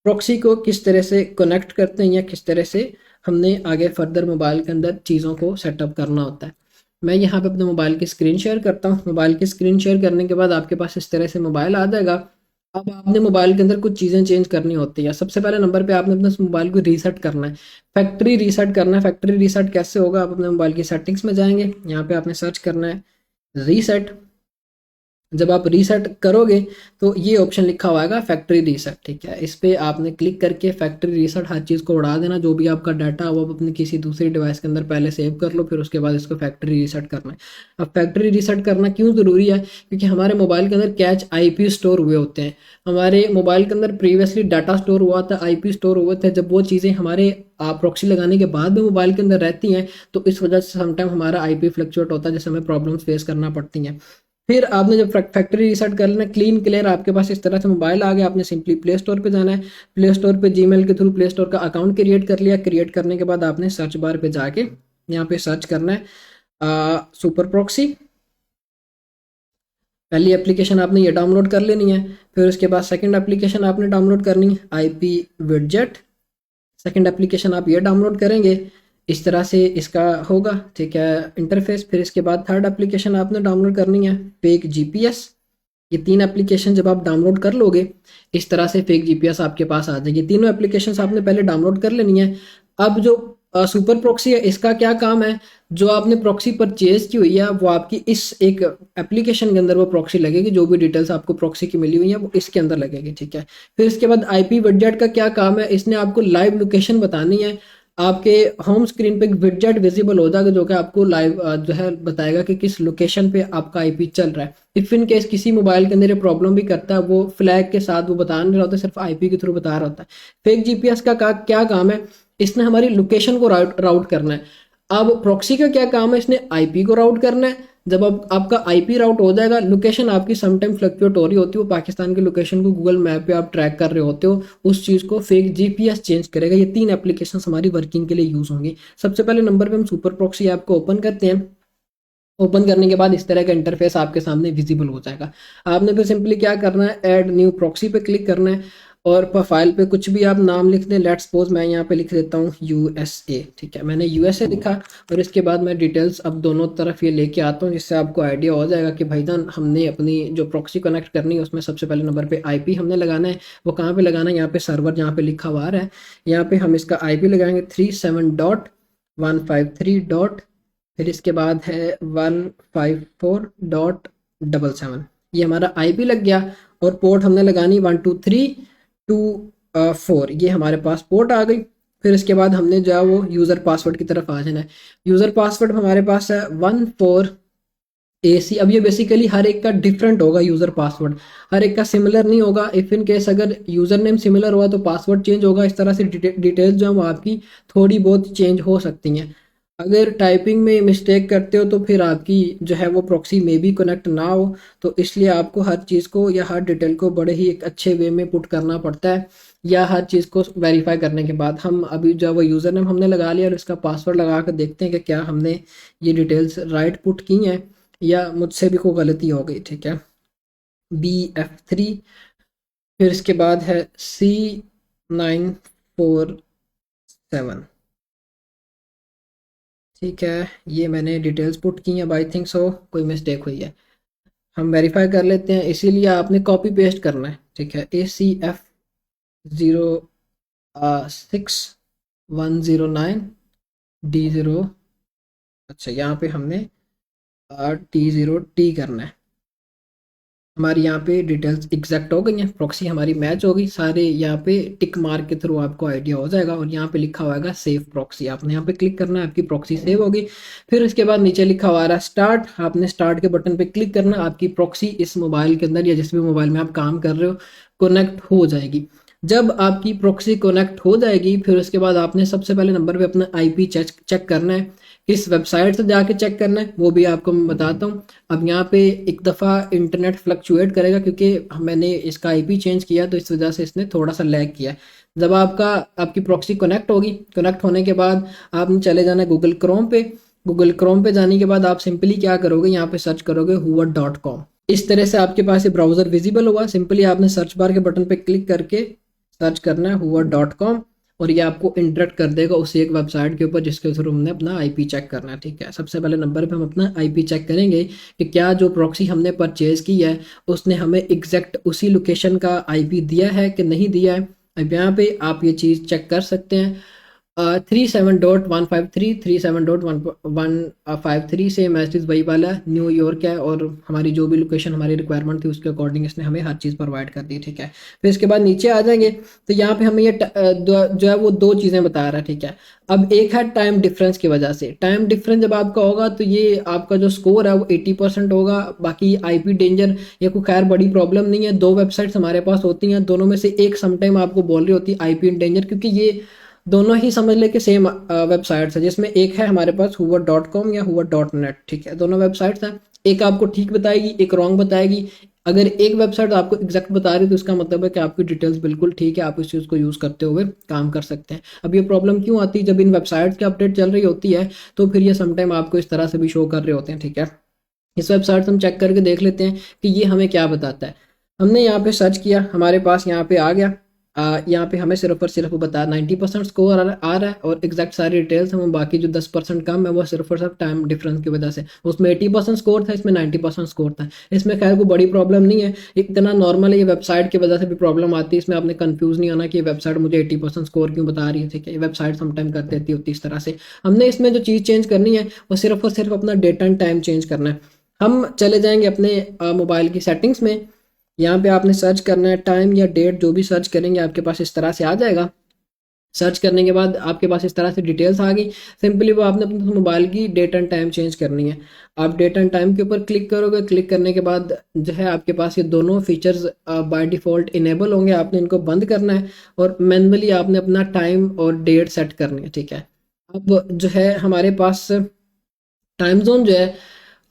प्रॉक्सी को किस तरह से कनेक्ट करते हैं या किस तरह से हमने आगे फर्दर मोबाइल के अंदर चीज़ों को सेटअप करना होता है। मैं यहाँ पे अपने मोबाइल की स्क्रीन शेयर करता हूँ। मोबाइल की स्क्रीन शेयर करने के बाद आपके पास इस तरह से मोबाइल आ जाएगा। अब आपने मोबाइल के अंदर कुछ चीज़ें चेंज करनी होती है। सबसे पहले नंबर पे आपने अपने मोबाइल को रीसेट करना है, फैक्ट्री रीसेट करना है। फैक्ट्री रीसेट कैसे होगा, आप अपने मोबाइल की सेटिंग्स में जाएंगे, यहाँ पे आपने सर्च करना है रीसेट। जब आप रीसेट करोगे तो ये ऑप्शन लिखा हुआ आएगा फैक्ट्री रीसेट। ठीक है, इस पे आपने क्लिक करके फैक्ट्री रीसेट हर चीज़ को उड़ा देना, जो भी आपका डाटा वो आप अपने किसी दूसरी डिवाइस के अंदर पहले सेव कर लो, फिर उसके बाद इसको फैक्ट्री रीसेट करना है। अब फैक्ट्री रीसेट करना क्यों ज़रूरी है, क्योंकि हमारे मोबाइल के अंदर कैच IP स्टोर हुए होते हैं। हमारे मोबाइल के अंदर प्रीवियसली डाटा स्टोर हुआ था, IP स्टोर हुए थे। जब वो चीज़ें हमारे प्रॉक्सी लगाने के बाद में मोबाइल के अंदर रहती हैं तो इस वजह से समटाइम हमारा IP फ्लक्चुएट होता है, जिससे हमें प्रॉब्लम्स फेस करना पड़ती हैं। फिर आपने जब फैक्ट्री रीसेट कर लेना, क्लीन क्लियर आपके पास इस तरह से मोबाइल आ गया, आपने सिंपली प्ले स्टोर पे जाना है। प्ले स्टोर पे जीमेल के थ्रू प्ले स्टोर का अकाउंट क्रिएट कर लिया। क्रिएट करने के बाद आपने सर्च बार पे जाके यहाँ पे सर्च करना है सुपर प्रॉक्सी। पहली एप्लीकेशन आपने ये डाउनलोड कर लेनी है। फिर उसके बाद सेकंड एप्लीकेशन आपने डाउनलोड करनी है IP विडजेट। सेकंड एप्लीकेशन आप ये डाउनलोड करेंगे, इस तरह से इसका होगा। ठीक है, इंटरफेस। फिर इसके बाद थर्ड एप्लीकेशन आपने डाउनलोड करनी है फेक GPS। ये 3 एप्लीकेशन जब आप डाउनलोड कर लोगे इस तरह से फेक GPS आपके पास आ जाएगी। तीनों एप्लीकेशन आपने पहले डाउनलोड कर लेनी है। अब जो सुपर प्रॉक्सी है इसका क्या काम है, जो आपने प्रॉक्सी परचेज की हुई है वो आपकी इस एक एप्लीकेशन के अंदर वो प्रॉक्सी लगेगी, जो भी डिटेल्स आपको प्रॉक्सी की मिली हुई है वो इसके अंदर लगेगी। ठीक है, फिर इसके बाद IP विडजेट का क्या काम है, इसने आपको लाइव लोकेशन बतानी है। आपके होम स्क्रीन पे एक विडजेट विजिबल हो जाएगा जो कि आपको लाइव जो है बताएगा कि किस लोकेशन पे आपका आईपी चल रहा है। इफ़ इन केस किसी मोबाइल के अंदर ये प्रॉब्लम भी करता है, वो फ्लैग के साथ वो बता नहीं रहा होता, सिर्फ आईपी के थ्रू बता रहा होता है। फेक जीपीएस का क्या काम है, इसने हमारी लोकेशन को राउट करना है। अब प्रॉक्सी का क्या काम है, इसने आईपी को राउट करना है। जब अब आपका आईपी राउट हो जाएगा, लोकेशन आपकी समटाइम फ्लक्चुएट हो रही होती है, वो पाकिस्तान की लोकेशन को गूगल मैप पे आप ट्रैक कर रहे होते हो, उस चीज़ को फेक जीपीएस चेंज करेगा। ये 3 एप्लीकेशन हमारी वर्किंग के लिए यूज़ होंगी। सबसे पहले नंबर पे हम सुपर प्रॉक्सी ऐप को ओपन करते हैं। ओपन करने के बाद इस तरह का इंटरफेस आपके सामने विजिबल हो जाएगा। आपने फिर सिंपली क्या करना है, ऐड न्यू प्रॉक्सी पे क्लिक करना है और प्रोफाइल पे कुछ भी आप नाम लिख दें। लेट्स सपोज मैं यहाँ पे लिख देता हूँ यूएसए, ठीक है, मैंने यूएसए लिखा। और इसके बाद मैं डिटेल्स अब दोनों तरफ ये लेके आता हूँ, जिससे आपको आइडिया हो जाएगा कि भाईजान हमने अपनी जो प्रॉक्सी कनेक्ट करनी है उसमें सबसे पहले नंबर पे आईपी हमने लगाना है। वो कहाँ पे लगाना है, यहाँ पे सर्वर जहाँ पे लिखा हुआ आ रहा है, यहाँ पे हम इसका आईपी लगाएंगे 37.153. फिर इसके बाद है 154.77, ये हमारा आईपी लग गया। और पोर्ट हमने लगानी 123.2.4, ये हमारे पास पोर्ट आ गई। फिर इसके बाद हमने जो है वो यूज़र पासवर्ड की तरफ आ जाना है। यूज़र पासवर्ड हमारे पास है 14AC। अब ये बेसिकली हर एक का डिफरेंट होगा, यूज़र पासवर्ड हर एक का सिमिलर नहीं होगा। इफ़ इन केस अगर यूज़र नेम सिमिलर हुआ तो पासवर्ड चेंज होगा। इस तरह से डिटेल्स जो है वो आपकी थोड़ी बहुत चेंज हो सकती हैं। अगर टाइपिंग में मिस्टेक करते हो तो फिर आपकी जो है वो प्रॉक्सी में भी कनेक्ट ना हो, तो इसलिए आपको हर चीज़ को या हर डिटेल को बड़े ही एक अच्छे वे में पुट करना पड़ता है। या हर चीज़ को वेरीफाई करने के बाद हम अभी जो वो यूज़र नेम हमने लगा लिया और इसका पासवर्ड लगा कर देखते हैं कि क्या हमने ये डिटेल्स राइट पुट की हैं या मुझसे भी कोई गलती हो गई, ठीक है। BF3, फिर इसके बाद है C947, ठीक है, ये मैंने डिटेल्स पुट की हैं। आई थिंक सो कोई मिस्टेक हुई है, हम वेरीफाई कर लेते हैं। इसीलिए आपने कॉपी पेस्ट करना है, ठीक है। ACF06-109D0, अच्छा यहाँ पे हमने T0T करना है। हमारी यहाँ पे डिटेल्स एग्जैक्ट हो गई हैं, प्रॉक्सी हमारी मैच हो गई। सारे यहाँ पे टिक मार्क के थ्रू आपको आइडिया हो जाएगा। और यहाँ पे लिखा होगा सेव प्रॉक्सी, आपने यहाँ पे क्लिक करना है, आपकी प्रॉक्सी सेव होगी। फिर उसके बाद नीचे लिखा हुआ है स्टार्ट, आपने स्टार्ट के बटन पे क्लिक करना। आपकी प्रॉक्सी इस मोबाइल के अंदर या जिस भी मोबाइल में आप काम कर रहे हो कनेक्ट हो जाएगी। जब आपकी प्रॉक्सी कनेक्ट हो जाएगी, फिर उसके बाद आपने सबसे पहले नंबर पे अपना आईपी चेक करना है। किस वेबसाइट से जाके चेक करना है वो भी आपको मैं बताता हूँ। अब यहाँ पे एक दफ़ा इंटरनेट फ्लक्चुएट करेगा क्योंकि मैंने इसका आईपी चेंज किया, तो इस वजह से इसने थोड़ा सा लैग किया। जब आपकी प्रॉक्सी कनेक्ट होगी, कनेक्ट होने के बाद आपने चले जाना है गूगल क्रोम पे। गूगल क्रोम पे जाने के बाद आप सिंपली क्या करोगे, यहाँ पे सर्च करोगे hoover.com। इस तरह से आपके पास ये ब्राउज़र विजिबल हुआ। सिंपली आपने सर्च बार के बटन पे क्लिक करके सर्च करना है hoover.com और ये आपको इंटरेक्ट कर देगा उसी एक वेबसाइट के ऊपर जिसके थ्रू हमने अपना आईपी चेक करना है, ठीक है। सबसे पहले नंबर पे हम अपना आईपी चेक करेंगे कि क्या जो प्रॉक्सी हमने परचेज की है उसने हमें एग्जैक्ट उसी लोकेशन का आईपी दिया है कि नहीं दिया है। अब यहाँ पे आप ये चीज़ चेक कर सकते हैं। 37.153 से मैसेज वही वाला न्यूयॉर्क है और हमारी जो भी लोकेशन हमारी रिक्वायरमेंट थी उसके अकॉर्डिंग इसने हमें हर चीज़ प्रोवाइड कर दी, ठीक है। फिर इसके बाद नीचे आ जाएंगे तो यहाँ पे हमें ये जो है वो दो चीज़ें बता रहा है, ठीक है। अब एक है टाइम डिफरेंस की वजह से। टाइम डिफरेंस जब आपका होगा तो ये आपका जो स्कोर है वो 80% होगा। बाकी आईपी डेंजर ये कोई खैर बड़ी प्रॉब्लम नहीं है। दो वेबसाइट्स हमारे पास होती हैं, दोनों में से एक समटाइम आपको बोल रही होती है आईपी डेंजर, क्योंकि ये दोनों ही समझ ले कि सेम वेबसाइट्स है, जिसमें एक है हमारे पास hoover.com या hoover.net, ठीक है। दोनों वेबसाइट्स हैं, एक आपको ठीक बताएगी, एक रॉन्ग बताएगी। अगर एक वेबसाइट आपको एग्जैक्ट बता रही है तो इसका मतलब है कि आपकी डिटेल्स बिल्कुल ठीक है, आप इस चीज़ को यूज़ करते हुए काम कर सकते हैं। अब ये प्रॉब्लम क्यों आती है, जब इन वेबसाइट्स की अपडेट चल रही होती है तो फिर ये समटाइम आपको इस तरह से भी शो कर रहे होते हैं, ठीक है। इस वेबसाइट से हम चेक करके देख लेते हैं कि ये हमें क्या बताता है। हमने यहाँ पे सर्च किया, हमारे पास यहाँ पे आ गया। यहाँ पे हमें सिर्फ और सिर्फ बता 90% स्कोर आ रहा है और एग्जैक्ट सारी डिटेल्स हम, बाकी जो 10% कम है वो सिर्फ और सिर्फ टाइम डिफरेंस की वजह से। उसमें 80% स्कोर था, इसमें 90% स्कोर था। इसमें खैर कोई बड़ी प्रॉब्लम नहीं है, इतना नॉर्मल है। ये वेबसाइट की वजह से भी प्रॉब्लम आती है, इसमें आपने कंफ्यूज नहीं होना कि ये वेबसाइट मुझे 80% स्कोर क्यों बता रही है, ठीक है। ये वेबसाइट समटाइम कर देती होती है इस तरह से। हमने इसमें जो चीज़ चेंज करनी है वो सिर्फ और सिर्फ अपना डेट एंड टाइम चेंज करना है। हम चले जाएंगे अपने मोबाइल की सेटिंग्स में। यहाँ पे आपने सर्च करना है टाइम या डेट, जो भी सर्च करेंगे आपके पास इस तरह से आ जाएगा। सर्च करने के बाद आपके पास इस तरह से डिटेल्स आ गई। सिंपली वो आपने अपने मोबाइल की डेट एंड टाइम चेंज करनी है। आप डेट एंड टाइम के ऊपर क्लिक करोगे, क्लिक करने के बाद जो है आपके पास ये दोनों फीचर्स बाय डिफ़ॉल्ट इनेबल होंगे। आपने इनको बंद करना है और मैनुअली आपने अपना टाइम और डेट सेट करनी है, ठीक है। अब जो है हमारे पास टाइम जोन जो है,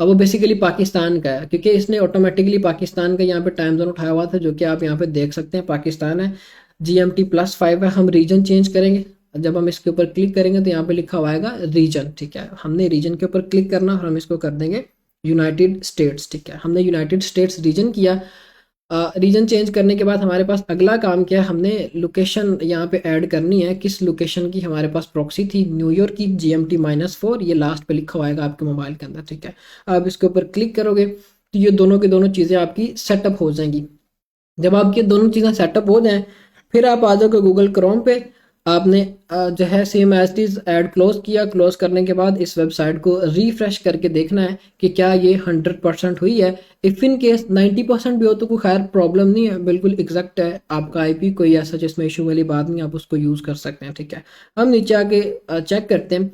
अब वो बेसिकली पाकिस्तान का है, क्योंकि इसने ऑटोमेटिकली पाकिस्तान का यहाँ पे टाइम जोन उठाया हुआ था, जो कि आप यहाँ पे देख सकते हैं पाकिस्तान है, GMT+5 है। हम रीजन चेंज करेंगे। जब हम इसके ऊपर क्लिक करेंगे तो यहाँ पे लिखा हुआ आएगा रीजन, ठीक है। हमने रीजन के ऊपर क्लिक करना और हम इसको कर देंगे यूनाइटेड स्टेट्स, ठीक है। हमने यूनाइटेड स्टेट्स रीजन किया। रीजन चेंज करने के बाद हमारे पास अगला काम क्या है, हमने लोकेशन यहाँ पे ऐड करनी है। किस लोकेशन की हमारे पास प्रॉक्सी थी, न्यूयॉर्क की, GMT-4, ये लास्ट पे लिखा हुआ है आपके मोबाइल के अंदर, ठीक है। आप इसके ऊपर क्लिक करोगे तो ये दोनों की दोनों चीज़ें आपकी सेटअप हो जाएंगी। जब आपकी दोनों चीज़ें सेटअप हो जाएं, फिर आप आ जाओगे गूगल क्रोम पे। आपने जो है same as is ad close किया। क्लोज करने के बाद इस वेबसाइट को रिफ्रेश करके देखना है कि क्या ये 100% हुई है। इफ़ इन केस 90% भी हो तो कोई खैर प्रॉब्लम नहीं है, बिल्कुल एग्जैक्ट है आपका IP, कोई ऐसा जिसमें इशू वाली बात नहीं, आप उसको यूज़ कर सकते हैं, ठीक है। हम नीचे आके चेक करते हैं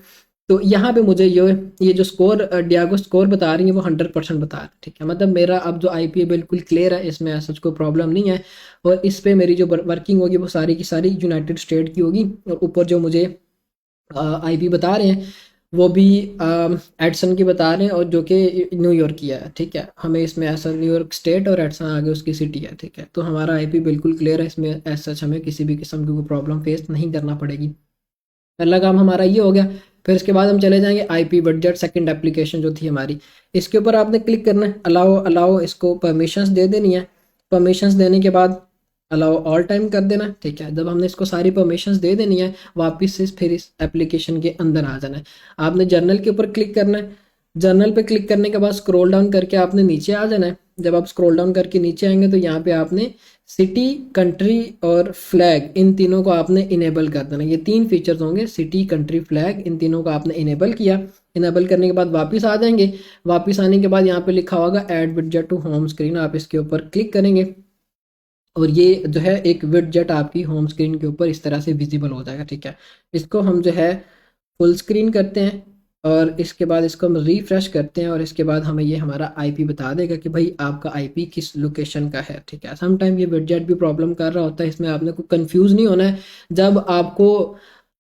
तो यहाँ पे मुझे ये जो स्कोर डियागो स्कोर बता रही है वो 100% बता रहा है, ठीक है। मतलब मेरा अब जो IP है बिल्कुल क्लियर है, इसमें ऐसा कोई प्रॉब्लम नहीं है। और इस पे मेरी जो वर्किंग होगी वो सारी की सारी यूनाइटेड स्टेट की होगी। और ऊपर जो मुझे IP बता रहे हैं वो भी एडसन की बता रहे हैं, और जो कि न्यूयॉर्क की है, ठीक है। हमें इसमें ऐसा न्यूयॉर्क स्टेट और एडसन आगे उसकी सिटी है, ठीक है। तो हमारा IP बिल्कुल क्लियर है, इसमें ऐसा हमें किसी भी किस्म की कोई प्रॉब्लम फेस नहीं करना पड़ेगी। पहला काम हमारा ये हो गया। फिर इसके बाद हम चले जाएंगे IP बजट, सेकंड एप्लीकेशन जो थी हमारी, इसके ऊपर आपने क्लिक करना है। अलाउ अलाउ इसको परमिशंस दे देनी है। परमिशंस देने के बाद अलाउ ऑल टाइम कर देना है, ठीक है। जब हमने इसको सारी परमिशंस दे देनी है, वापस से फिर इस एप्लीकेशन के अंदर आ जाना है। आपने जर्नल के ऊपर क्लिक करना है। जर्नल पे क्लिक करने के बाद स्क्रॉल डाउन करके आपने नीचे आ जाना है। जब आप स्क्रॉल डाउन करके नीचे आएंगे तो यहाँ पे आपने सिटी, कंट्री और फ्लैग, इन तीनों को आपने इनेबल कर देना। ये 3 फीचर्स होंगे, सिटी, कंट्री, फ्लैग, इन तीनों को आपने इनेबल किया। इनेबल करने के बाद वापस आ जाएंगे। वापस आने के बाद यहाँ पे लिखा होगा add widget to home screen, आप इसके ऊपर क्लिक करेंगे और ये जो है एक विडजेट आपकी होम स्क्रीन के ऊपर इस तरह से विजिबल हो जाएगा, ठीक है। इसको हम जो है फुल स्क्रीन करते हैं और इसके बाद इसको हम रिफ्रेश करते हैं और इसके बाद हमें ये हमारा IP बता देगा कि भाई आपका IP किस लोकेशन का है, ठीक है। समटाइम ये विडजेट भी प्रॉब्लम कर रहा होता है, इसमें आपने कोई कंफ्यूज नहीं होना है। जब आपको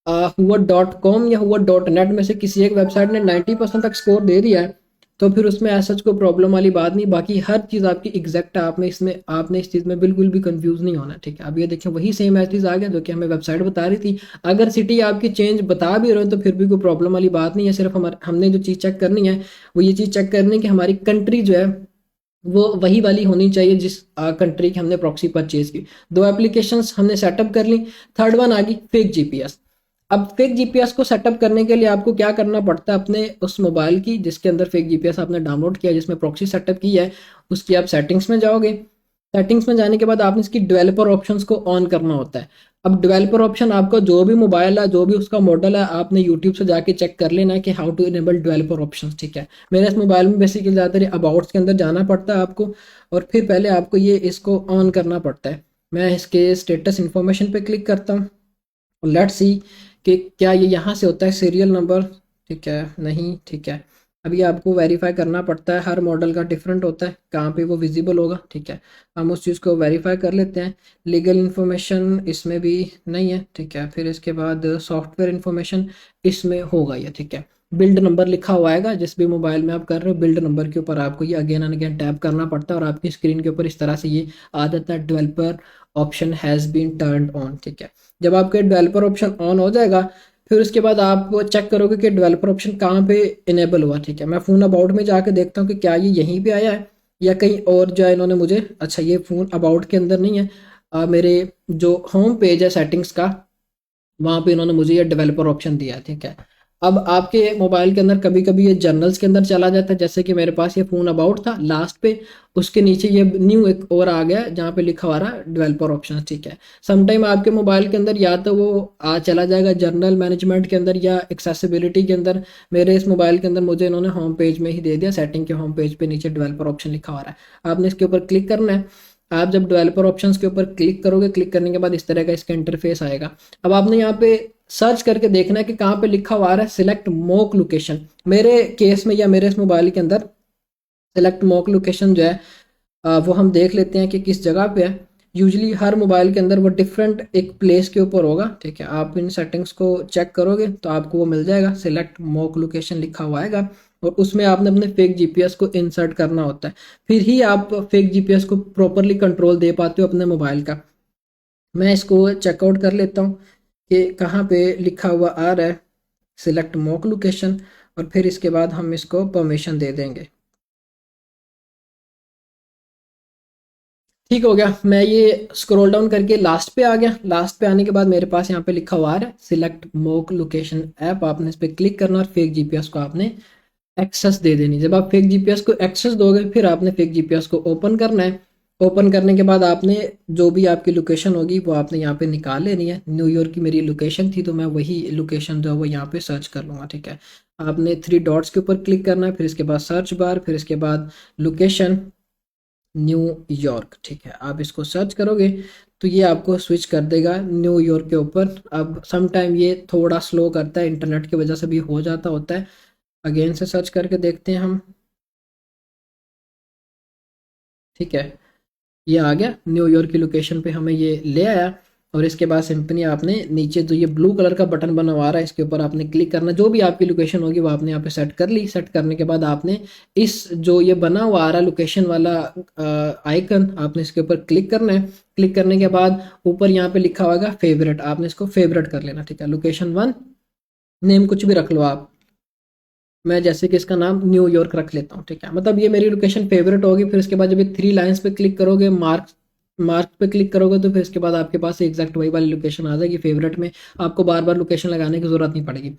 हुआ.com या हुआ.net में से किसी एक वेबसाइट ने 90% तक स्कोर दे दिया है तो फिर उसमें ऐसा कोई प्रॉब्लम वाली बात नहीं। बाकी हर चीज़ आपकी एग्जैक्ट है, आपने इस चीज़ में बिल्कुल भी कंफ्यूज नहीं होना, ठीक है। अब ये देखिए वही सेम चीज़ आ गया जो कि हमें वेबसाइट बता रही थी। अगर सिटी आपकी चेंज बता भी रहे हो तो फिर भी कोई प्रॉब्लम वाली बात नहीं है। सिर्फ हमने जो चीज़ चेक करनी है वो ये चीज़ चेक करनी है कि हमारी कंट्री जो है वो वही वाली होनी चाहिए जिस कंट्री की हमने प्रॉक्सी परचेज की। 2 एप्लीकेशंस हमने सेटअप कर ली। थर्ड वन आ गई फेक GPS। अब फेक GPS को सेटअप करने के लिए आपको क्या करना पड़ता है, अपने उस मोबाइल की जिसके अंदर फेक GPS आपने डाउनलोड किया, जिसमें प्रॉक्सी सेटअप की है, उसकी आप सेटिंग्स में जाओगे। सेटिंग्स में जाने के बाद आपने इसकी डेवलपर ऑप्शंस को ऑन करना होता है। अब डेवलपर ऑप्शन आपका जो भी मोबाइल है, जो भी उसका मॉडल है, आपने यूट्यूब से जाके चेक कर लेना है कि how to enable developer options, ठीक है। मेरे इस मोबाइल में बेसिकली ज़्यादातर अबाउट्स के अंदर जाना पड़ता है आपको, और फिर पहले आपको ये इसको ऑन करना पड़ता है। मैं इसके स्टेटस इन्फॉर्मेशन पे क्लिक करता हूँ। लेट्स सी कि क्या ये यहाँ से होता है सीरियल नंबर, ठीक है, नहीं, ठीक है। अभी आपको वेरीफाई करना पड़ता है, हर मॉडल का डिफरेंट होता है कहाँ पे वो विजिबल होगा, ठीक है। हम उस चीज़ को वेरीफाई कर लेते हैं। लीगल इन्फॉर्मेशन इसमें भी नहीं है, ठीक है। फिर इसके बाद सॉफ्टवेयर इन्फॉर्मेशन इसमें होगा ये, ठीक है। बिल्ड नंबर लिखा हुआ आएगा, जिस भी मोबाइल में आप कर रहे हो बिल्ड नंबर के ऊपर आपको ये अगेन एंड अगेन टैप करना पड़ता है और आपकी स्क्रीन के ऊपर इस तरह से ये आ जाता है developer option has been turned on, ठीक है। जब आपके डेवलपर ऑप्शन ऑन हो जाएगा फिर उसके बाद आप चेक करोगे कि डेवलपर ऑप्शन कहाँ पे इनेबल हुआ, ठीक है। मैं फ़ोन अबाउट में जाके देखता हूँ कि क्या ये यहीं पे आया है या कहीं और जो है इन्होंने मुझे, अच्छा ये फ़ोन अबाउट के अंदर नहीं है, मेरे जो होम पेज है सेटिंग्स का वहाँ पे इन्होंने मुझे ये डेवलपर ऑप्शन दिया है, ठीक है। अब आपके मोबाइल के अंदर कभी कभी ये जर्नल्स के अंदर चला जाता है, जैसे कि मेरे पास ये फ़ोन अबाउट था लास्ट पे, उसके नीचे ये न्यू एक और आ गया जहाँ पे लिखा हुआ रहा डेवलपर ऑप्शन, ठीक है। समटाइम आपके मोबाइल के अंदर या तो वो चला जाएगा जर्नल मैनेजमेंट के अंदर या एक्सेसिबिलिटी के अंदर। मेरे इस मोबाइल के अंदर मुझे इन्होंने होम पेज में ही दे दिया, सेटिंग के होम पेज पे नीचे डेवलपर ऑप्शन लिखा हुआ रहा है। आपने इसके ऊपर क्लिक करना है। आप जब डेवलपर ऑप्शंस के ऊपर क्लिक करोगे, क्लिक करने के बाद इस तरह का इसका इंटरफेस आएगा। अब आपने यहाँ पे सर्च करके देखना है कि कहाँ पे लिखा हुआ आ रहा है सिलेक्ट मॉक लोकेशन। मेरे केस में या मेरे इस मोबाइल के अंदर सिलेक्ट मॉक लोकेशन जो है वो हम देख लेते हैं कि किस जगह पे है। यूजली हर मोबाइल के अंदर वो डिफरेंट एक प्लेस के ऊपर होगा, ठीक है। आप इन सेटिंग्स को चेक करोगे तो आपको वो मिल जाएगा, सिलेक्ट मॉक लोकेशन लिखा हुआ आएगा, और उसमें आपने अपने फेक जीपीएस को इंसर्ट करना होता है, फिर ही आप फेक जीपीएस को प्रॉपरली कंट्रोल दे पाते हो अपने मोबाइल का। मैं इसको चेकआउट कर लेता हूँ कि कहाँ पे लिखा हुआ आ रहा है सिलेक्ट मॉक लोकेशन, और फिर इसके बाद हम इसको परमिशन दे देंगे। ठीक हो गया। मैं ये स्क्रॉल डाउन करके लास्ट पे आ गया। लास्ट पे आने के बाद मेरे पास यहाँ पे लिखा हुआ है सिलेक्ट मोक लोकेशन ऐप। आपने इस पर क्लिक करना और फेक जीपीएस को आपने एक्सेस दे देनी। जब आप फेक जीपीएस को एक्सेस दोगे फिर आपने फेक जीपीएस को ओपन करना है। ओपन करने के बाद आपने जो भी आपकी लोकेशन होगी वो आपने यहाँ पे निकाल लेनी है। न्यूयॉर्क की मेरी लोकेशन थी तो मैं वही लोकेशन जो है वो यहाँ पे सर्च कर लूँगा, ठीक है। आपने 3 डॉट्स के ऊपर क्लिक करना है, फिर इसके बाद सर्च बार, फिर इसके बाद लोकेशन न्यूयॉर्क, ठीक है। आप इसको सर्च करोगे तो ये आपको स्विच कर देगा न्यूयॉर्क के ऊपर। अब सम टाइम ये थोड़ा स्लो करता है, इंटरनेट की वजह से भी हो जाता होता है। अगेन से सर्च करके देखते हैं हम, ठीक है। ये आ गया न्यूयॉर्क की लोकेशन पे, हमें ये ले आया। और इसके बाद सिंपली आपने नीचे जो ये ब्लू कलर का बटन बना हुआ रहा है इसके ऊपर आपने क्लिक करना। जो भी आपकी लोकेशन होगी वो आपने यहाँ पे सेट कर ली। सेट करने के बाद आपने इस जो ये बना हुआ आ रहा है लोकेशन वाला आइकन, आपने इसके ऊपर क्लिक करना है। क्लिक करने के बाद ऊपर यहाँ पे लिखा होगा फेवरेट, आपने इसको फेवरेट कर लेना, ठीक है। लोकेशन 1 नेम कुछ भी रख लो आप, मैं जैसे कि इसका नाम न्यूयॉर्क रख लेता हूँ, ठीक है। मतलब ये मेरी लोकेशन फेवरेट होगी। फिर इसके बाद जब ये 3 लाइंस पे क्लिक करोगे, मार्क मार्क पे क्लिक करोगे तो फिर इसके बाद आपके पास एग्जैक्ट वही वाली लोकेशन आ जाएगी फेवरेट में। आपको बार बार लोकेशन लगाने की जरूरत नहीं पड़ेगी।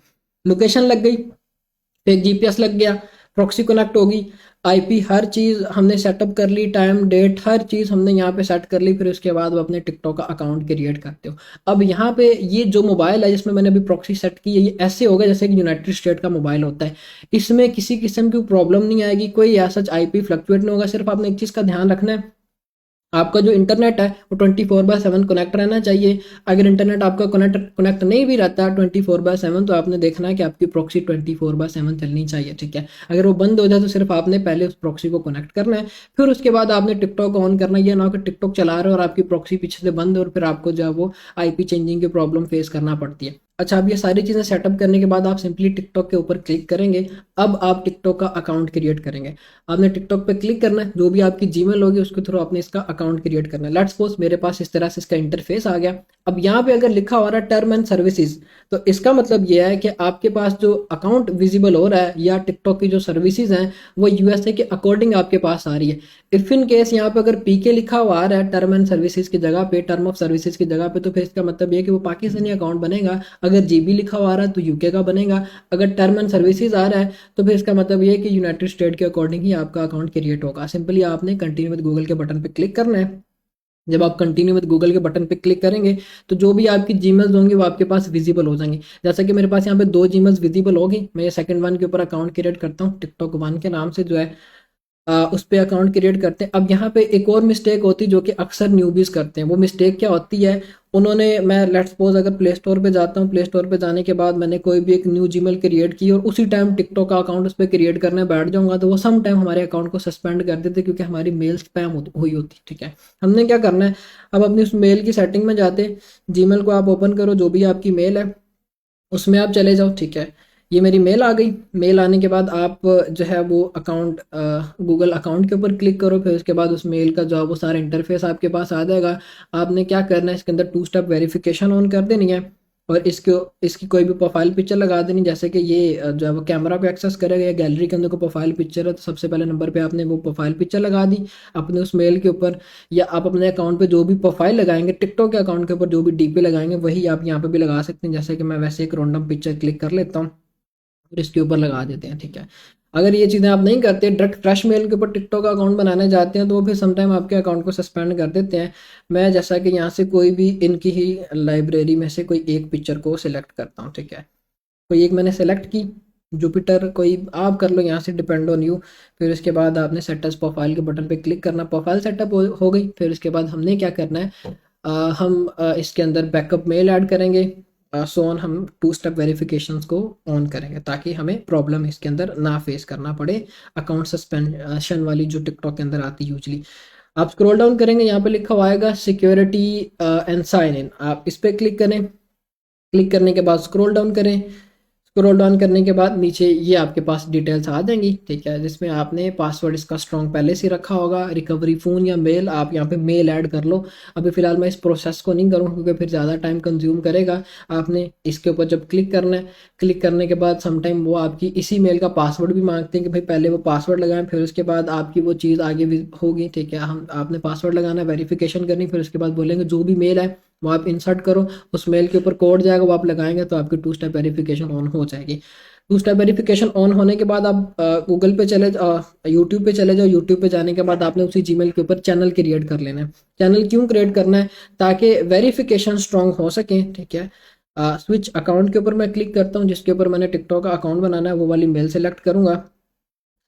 लोकेशन लग गई, फिर जीपीएस लग गया, प्रॉक्सी कनेक्ट होगी, आईपी हर चीज़ हमने सेटअप कर ली, टाइम डेट हर चीज़ हमने यहाँ पे सेट कर ली। फिर उसके बाद वो अपने टिकटॉक का अकाउंट क्रिएट करते हो। अब यहाँ पे ये जो मोबाइल है जिसमें मैंने अभी प्रॉक्सी सेट की है, ये ऐसे होगा जैसे कि यूनाइटेड स्टेट का मोबाइल होता है। इसमें किसी किस्म की प्रॉब्लम नहीं आएगी, कोई ऐसा आईपी फ्लक्चुएट नहीं होगा। सिर्फ आपने एक चीज़ का ध्यान रखना है, आपका जो इंटरनेट है वो 24/7 कनेक्ट रहना चाहिए। अगर इंटरनेट आपका कनेक्ट नहीं भी रहता 24/7 तो आपने देखना है कि आपकी प्रॉक्सी 24/7 चलनी चाहिए, ठीक है। अगर वो बंद हो जाए तो सिर्फ आपने पहले उस प्रॉक्सी को कनेक्ट करना है, फिर उसके बाद आपने टिकटॉक ऑन करना है। ये ना हो कि टिकटॉक चला रहे हो और आपकी प्रॉक्सी पीछे से बंद हो और फिर आपको जो है वो आईपी चेंजिंग की प्रॉब्लम फेस करना पड़ती है। अच्छा, अब ये सारी चीज़ें सेटअप करने के बाद आप सिंपली टिकटॉक के ऊपर क्लिक करेंगे। अब आप टिकटॉक का अकाउंट क्रिएट करेंगे। आपने टिकटॉक पे क्लिक करना है, जो भी आपकी जीमेल होगी उसके थ्रू आपने इसका अकाउंट क्रिएट करना है। लेट्स सपोज मेरे पास इस तरह से इसका इंटरफेस आ गया। अब यहाँ पे अगर लिखा हो रहा है टर्म एंड सर्विसेज, तो इसका मतलब ये है कि आपके पास जो अकाउंट विजिबल हो रहा है या टिकटॉक की जो सर्विसेज हैं वो यूएसए के अकॉर्डिंग आपके पास आ रही है। इफ इन केस यहाँ पे अगर पीके लिखा हुआ आ रहा है टर्म एंड सर्विसेज की जगह पे, टर्म ऑफ सर्विसेज की जगह पे, तो फिर इसका मतलब ये है कि वो पाकिस्तानी अकाउंट बनेगा। अगर जीबी लिखा हुआ आ रहा है तो यूके का बनेगा। अगर टर्म एंड सर्विसेज आ रहा है तो फिर इसका मतलब ये है कि यूनाइटेड स्टेट के अकॉर्डिंग ही आपका अकाउंट क्रिएट होगा। सिंपली आपने कंटिन्यू विद गूगल के बटन पे क्लिक करना है। जब आप कंटिन्यू विद गूगल के बटन पे क्लिक करेंगे तो जो भी आपकी जीमेल्स होंगी वो आपके पास विजिबल हो जाएंगी। जैसा कि मेरे पास यहाँ पे 2 जीमेल्स विजिबल होगी। मैं ये सेकंड वन के ऊपर अकाउंट क्रिएट करता हूँ, टिकटॉक 1 के नाम से जो है उस पे अकाउंट क्रिएट करते हैं। अब यहाँ पे एक और मिस्टेक होती है जो कि अक्सर न्यूबीज करते हैं। वो मिस्टेक क्या होती है, उन्होंने, मैं लेट्स सपोज अगर प्ले स्टोर पे जाता हूँ, प्ले स्टोर पे जाने के बाद मैंने कोई भी एक न्यू जीमेल क्रिएट की और उसी टाइम टिकटॉक का अकाउंट उस पर क्रिएट करने बैठ जाऊंगा तो वो सम टाइम हमारे अकाउंट को सस्पेंड कर देते क्योंकि हमारी मेल स्पैम हुई होती है, ठीक है। हमने क्या करना है, अब अपनी उस मेल की सेटिंग में जाते, जीमेल को आप ओपन करो, जो भी आपकी मेल है उसमें आप चले जाओ, ठीक है। ये मेरी मेल आ गई। मेल आने के बाद आप जो है वो अकाउंट गूगल अकाउंट के ऊपर क्लिक करो। फिर उसके बाद उस मेल का जो है वो सारा इंटरफेस आपके पास आ जाएगा। आपने क्या करना है, इसके अंदर 2 स्टेप वेरिफिकेशन ऑन कर देनी है और इसकी कोई भी प्रोफाइल पिक्चर लगा देनी। जैसे कि ये जो है वो कैमरा पे एक्सेस करेगा या गैलरी के अंदर कोई प्रोफाइल पिक्चर है तो सबसे पहले नंबर पे आपने वो प्रोफाइल पिक्चर लगा दी अपने उस मेल के ऊपर। या आप अपने अकाउंट पे जो भी प्रोफाइल लगाएंगे, टिकटॉक के अकाउंट के ऊपर जो भी डीपी लगाएंगे वही आप यहाँ पे भी लगा सकते हैं। जैसे कि मैं वैसे एक रैंडम पिक्चर क्लिक कर लेता हूँ फिर इसके ऊपर लगा देते हैं, ठीक है। अगर ये चीज़ें आप नहीं करते, डायरेक्ट फ्रेश मेल के ऊपर टिकटॉक का अकाउंट बनाने जाते हैं तो वो फिर समटाइम आपके अकाउंट को सस्पेंड कर देते हैं। मैं जैसा कि यहाँ से कोई भी इनकी ही लाइब्रेरी में से कोई एक पिक्चर को सिलेक्ट करता हूँ, ठीक है। कोई एक मैंने सेलेक्ट की, जुपिटर कोई आप कर लो यहाँ से, डिपेंड ऑन यू। फिर उसके बाद आपने सेटअप प्रोफाइल के बटन पे क्लिक करना, प्रोफाइल सेटअप हो गई। फिर उसके बाद हमने क्या करना है, हम इसके अंदर बैकअप मेल ऐड करेंगे, सो ऑन हम टू स्टेप वेरिफिकेशंस को ऑन करेंगे ताकि हमें प्रॉब्लम इसके अंदर ना फेस करना पड़े, अकाउंट सस्पेंशन वाली जो टिकटॉक के अंदर आती है यूजली। आप स्क्रॉल डाउन करेंगे, यहाँ पे लिखा हुआ आएगा सिक्योरिटी एंड साइन इन, आप इस पर क्लिक करें। क्लिक करने के बाद स्क्रॉल डाउन करें। स्क्रॉल डाउन करने के बाद नीचे ये आपके पास डिटेल्स आ जाएंगी, ठीक है, जिसमें आपने पासवर्ड इसका स्ट्रॉन्ग पहले से रखा होगा, रिकवरी फ़ोन या मेल, आप यहाँ पे मेल ऐड कर लो। अभी फ़िलहाल मैं इस प्रोसेस को नहीं करूँ क्योंकि फिर ज़्यादा टाइम कंज्यूम करेगा। आपने इसके ऊपर जब क्लिक करना है, क्लिक करने के बाद समटाइम वो आपकी इसी मेल का पासवर्ड भी मांगते हैं कि भाई पहले वो पासवर्ड लगाएं, फिर उसके बाद आपकी वो चीज़ आगे भी होगी, ठीक है। हम आपने पासवर्ड लगाना, वेरिफिकेशन करनी, फिर उसके बाद बोलेंगे जो भी मेल है वो आप इंसर्ट करो, उस मेल के ऊपर कोड जाएगा वो आप लगाएंगे तो आपकी टू स्टेप वेरिफिकेशन ऑन हो जाएगी। टू स्टेप वेरिफिकेशन ऑन होने के बाद आप गूगल पे चले यूट्यूब पे चले जाओ। यूट्यूब पे जाने के बाद आपने उसी जीमेल के ऊपर चैनल क्रिएट कर लेना है। चैनल क्यों क्रिएट करना है, ताकि वेरिफिकेशन स्ट्रांग हो सके, ठीक है। स्विच अकाउंट के ऊपर मैं क्लिक करता हूँ, जिसके ऊपर मैंने टिकटॉक का अकाउंट बनाना है वो वाली मेल सेलेक्ट करूंगा।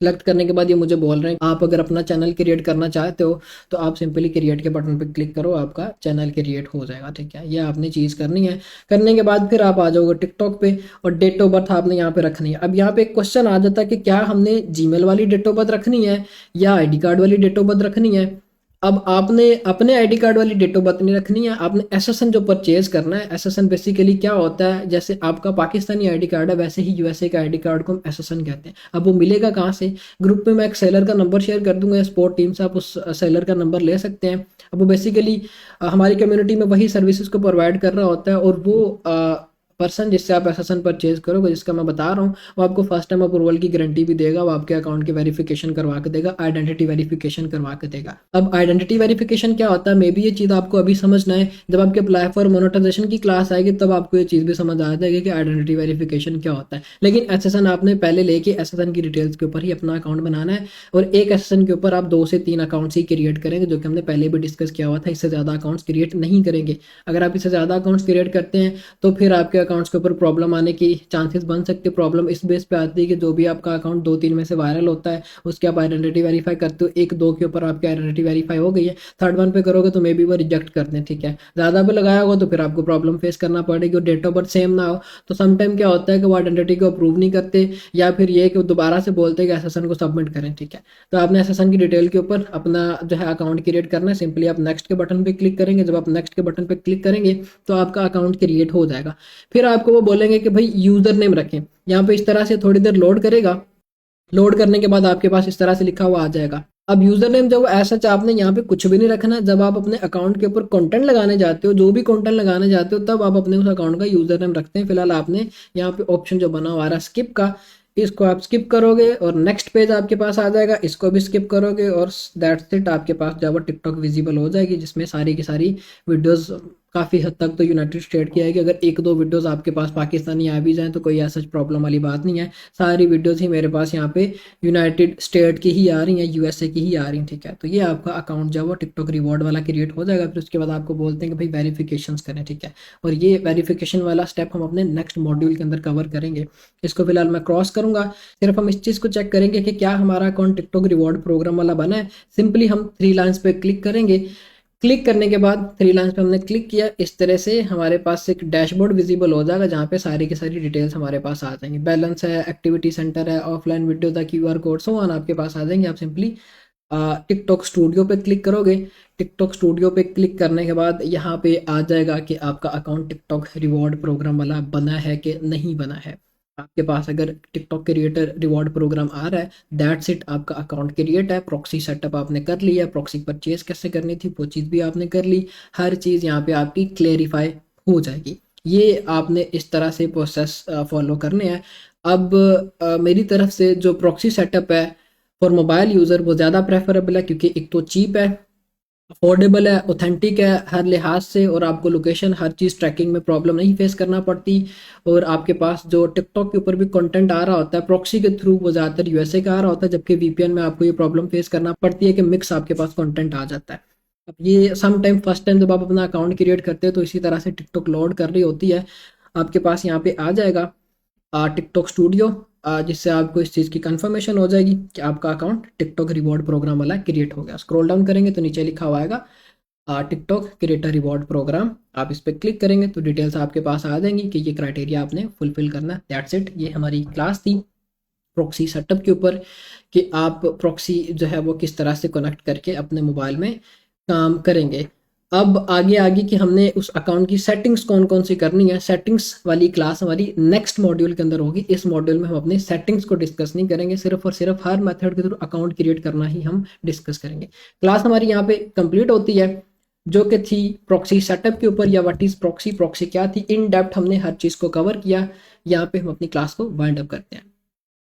सेलेक्ट करने के बाद ये मुझे बोल रहे हैं आप अगर अपना चैनल क्रिएट करना चाहते हो तो आप सिंपली क्रिएट के बटन पे क्लिक करो, आपका चैनल क्रिएट हो जाएगा, ठीक है। ये आपने चीज़ करनी है। करने के बाद फिर आप आ जाओगे टिकटॉक पे और डेट ऑफ बर्थ आपने यहाँ पे रखनी है। अब यहाँ पे एक क्वेश्चन आ जाता है कि क्या हमने जीमेल वाली डेट ऑफ बर्थ रखनी है या आईडी कार्ड वाली डेट ऑफ बर्थ रखनी है। अब आपने अपने आईडी कार्ड वाली डेट ऑफ बर्थ नहीं रखनी है, आपने एसएसएन जो परचेज करना है। एसएसएन बेसिकली क्या होता है, जैसे आपका पाकिस्तानी आईडी कार्ड है वैसे ही यूएसए का आईडी कार्ड को हम एसएसएन कहते हैं। अब वो मिलेगा कहाँ से, ग्रुप में मैं एक सेलर का नंबर शेयर कर दूंगा, स्पोर्ट टीम से आप उस सेलर का नंबर ले सकते हैं। अब वो बेसिकली हमारी कम्युनिटी में वही सर्विसेज को प्रोवाइड कर रहा होता है और वो पर्सन जिससे आप एसएसएन परचेज करोगे, जिसका मैं बता रहा हूँ, वो आपको फर्स्ट टाइम अप्रूवल की गारंटी भी देगा, वो आपके अकाउंट की वेरिफिकेशन करवा के देगा, आइडेंटिटी वेरिफिकेशन करवा के देगा। अब आइडेंटिटी वेरिफिकेशन क्या होता है, मे बी ये चीज़ आपको अभी समझना है, जब आपके अप्लाई फॉर मोनेटाइजेशन की क्लास आएगी तब आपको ये चीज़ भी समझ आ जाएगी कि आइडेंटिटी वेरिफिकेशन क्या होता है। लेकिन एसएसएन आपने पहले लेके एसएसएन की डिटेल्स के ऊपर ही अपना अकाउंट बनाना है और एक एसएसएन के ऊपर आप 2 से 3 अकाउंट्स ही क्रिएट करेंगे, जो कि हमने पहले भी डिस्कस किया हुआ था। इससे ज़्यादा अकाउंट्स क्रिएट नहीं करेंगे। अगर आप इससे ज़्यादा अकाउंट्स क्रिएट करते हैं तो फिर आपके अकाउंट्स के ऊपर प्रॉब्लम आने की चांसेस बन सकते हैं। प्रॉब्लम इस बेस पे आती है कि जो भी आपका अकाउंट 2-3 में से वायरल होता है उसकी आप आइडेंटिटी वेरीफाई करते हो, 1-2 के ऊपर आपकी आइडेंटिटी वेरीफाई हो गई है, थर्ड वन पे करोगे तो मे बी वो रिजेक्ट कर दें, ठीक है। ज़्यादा पे लगाया होगा तो फिर आपको प्रॉब्लम फेस करना पड़ेगी और डेट ऑफ बर्थ सेम ना हो तो समटाइम क्या होता है कि वो आइडेंटिटी को अप्रूव नहीं करते या फिर ये कि वो दोबारा से बोलते हैं कि एसएसएन को सबमिट करें, ठीक है। तो आपने एसएसएन की डिटेल के ऊपर अपना जो है अकाउंट क्रिएट करना है। सिंपली आप नेक्स्ट के बटन पे क्लिक करेंगे, जब आप नेक्स्ट के बटन पे क्लिक करेंगे तो आपका अकाउंट क्रिएट हो जाएगा। फिर आपको वो बोलेंगे कि भाई यूजर नेम रखें, यहाँ पे इस तरह से थोड़ी देर लोड करेगा। लोड करने के बाद आपके पास इस तरह से लिखा हुआ आ जाएगा। अब यूजर नेम जब ऐसा आपने यहाँ पे कुछ भी नहीं रखना। जब आप अपने अकाउंट के ऊपर कंटेंट लगाने जाते हो, जो भी कंटेंट लगाने जाते हो, तब आप अपने उस अकाउंट का यूजर नेम रखते हैं। फिलहाल आपने यहाँ पे ऑप्शन जो बना हुआ आ रहा है स्किप का, इसको आप स्किप करोगे और नेक्स्ट पेज आपके पास आ जाएगा, इसको भी स्किप करोगे और दैट्स इट, आपके पास जब टिकटॉक विजिबल हो जाएगी जिसमें सारी की सारी वीडियोस काफ़ी हद तक तो यूनाइटेड स्टेट की आएगी। अगर 1-2 वीडियोस आपके पास पाकिस्तानी आ भी जाएं तो कोई ऐसा प्रॉब्लम वाली बात नहीं है। सारी वीडियोस ही मेरे पास यहाँ पे यूनाइटेड स्टेट की ही आ रही हैं, यूएसए की ही आ रही हैं, ठीक है। तो ये आपका अकाउंट जो है वो टिकटॉक रिवॉर्ड वाला क्रिएट हो जाएगा। फिर उसके बाद आपको बोलते हैं कि भाई वेरिफिकेशन करें, ठीक है। और ये वेरिफिकेशन वाला स्टेप हम अपने नेक्स्ट मॉड्यूल के अंदर कवर करेंगे। इसको फिलहाल मैं क्रॉस करूंगा। सिर्फ हम इस चीज़ को चेक करेंगे कि क्या हमारा अकाउंट टिकटॉक रिवॉर्ड प्रोग्राम वाला बना है। सिंपली हम 3 लाइन्स पे क्लिक करेंगे। क्लिक करने के बाद 3 लाइन्स पे हमने क्लिक किया, इस तरह से हमारे पास एक डैशबोर्ड विजिबल हो जाएगा जहाँ पे सारी की सारी डिटेल्स हमारे पास आ जाएंगी। बैलेंस है, एक्टिविटी सेंटर है, ऑफलाइन वीडियो था, क्यूआर कोड, सो ऑन आपके पास आ जाएंगे। आप सिंपली टिकटॉक स्टूडियो पे क्लिक करोगे। टिकटॉक स्टूडियो पे क्लिक करने के बाद यहाँ पे आ जाएगा कि आपका अकाउंट टिकटॉक रिवॉर्ड प्रोग्राम वाला बना है कि नहीं बना है। आपके पास अगर टिकटॉक क्रिएटर रिवॉर्ड प्रोग्राम आ रहा है, दैट्स इट, आपका अकाउंट क्रिएट है। प्रॉक्सी सेटअप आपने कर लिया, प्रॉक्सी परचेज कैसे करनी थी वो चीज़ भी आपने कर ली। हर चीज़ यहाँ पे आपकी क्लेरिफाई हो जाएगी। ये आपने इस तरह से प्रोसेस फॉलो करने हैं। अब मेरी तरफ से जो प्रॉक्सी सेटअप है फॉर मोबाइल यूज़र वो ज़्यादा प्रेफरेबल है, क्योंकि एक तो चीप है, अफोर्डेबल है, ऑथेंटिक है हर लिहाज से, और आपको लोकेशन हर चीज़ ट्रैकिंग में प्रॉब्लम नहीं फेस करना पड़ती। और आपके पास जो टिकटॉक के ऊपर भी कंटेंट आ रहा होता है प्रॉक्सी के थ्रू, वो ज़्यादातर यूएसए का आ रहा होता है, जबकि वीपीएन में आपको ये प्रॉब्लम फेस करना पड़ती है कि मिक्स आपके पास कंटेंट आ जाता है। अब ये सम टाइम फर्स्ट टाइम जब आप अपना अकाउंट क्रिएट करते हैं तो इसी तरह से टिकटॉक लोड कर रही होती है। आपके पास यहाँ पे आ जाएगा टिकटॉक स्टूडियो। जिससे आपको इस चीज़ की कंफर्मेशन हो जाएगी कि आपका अकाउंट टिकटॉक रिवॉर्ड प्रोग्राम वाला क्रिएट हो गया। स्क्रॉल डाउन करेंगे तो नीचे लिखा हुआ आएगा टिकटॉक क्रिएटर रिवॉर्ड प्रोग्राम। आप इस पर क्लिक करेंगे तो डिटेल्स आपके पास आ जाएंगी कि ये क्राइटेरिया आपने फुलफिल करना है। That's it. ये हमारी क्लास थी प्रॉक्सी सेटअप के ऊपर कि आप प्रॉक्सी जो है वो किस तरह से कनेक्ट करके अपने मोबाइल में काम करेंगे। अब आगे आगे कि हमने उस अकाउंट की सेटिंग्स कौन कौन सी करनी है, सेटिंग्स वाली क्लास हमारी नेक्स्ट मॉड्यूल के अंदर होगी। इस मॉड्यूल में हम अपनी सेटिंग्स को डिस्कस नहीं करेंगे, सिर्फ और सिर्फ हर मेथड के थ्रू अकाउंट क्रिएट करना ही हम डिस्कस करेंगे। क्लास हमारी यहाँ पे कंप्लीट होती है जो कि थी प्रॉक्सी सेटअप के ऊपर या व्हाट इज प्रॉक्सी, प्रॉक्सी क्या थी, इन डेप्थ हमने हर चीज़ को कवर किया। यहाँ पे हम अपनी क्लास को वाइंड अप करते हैं।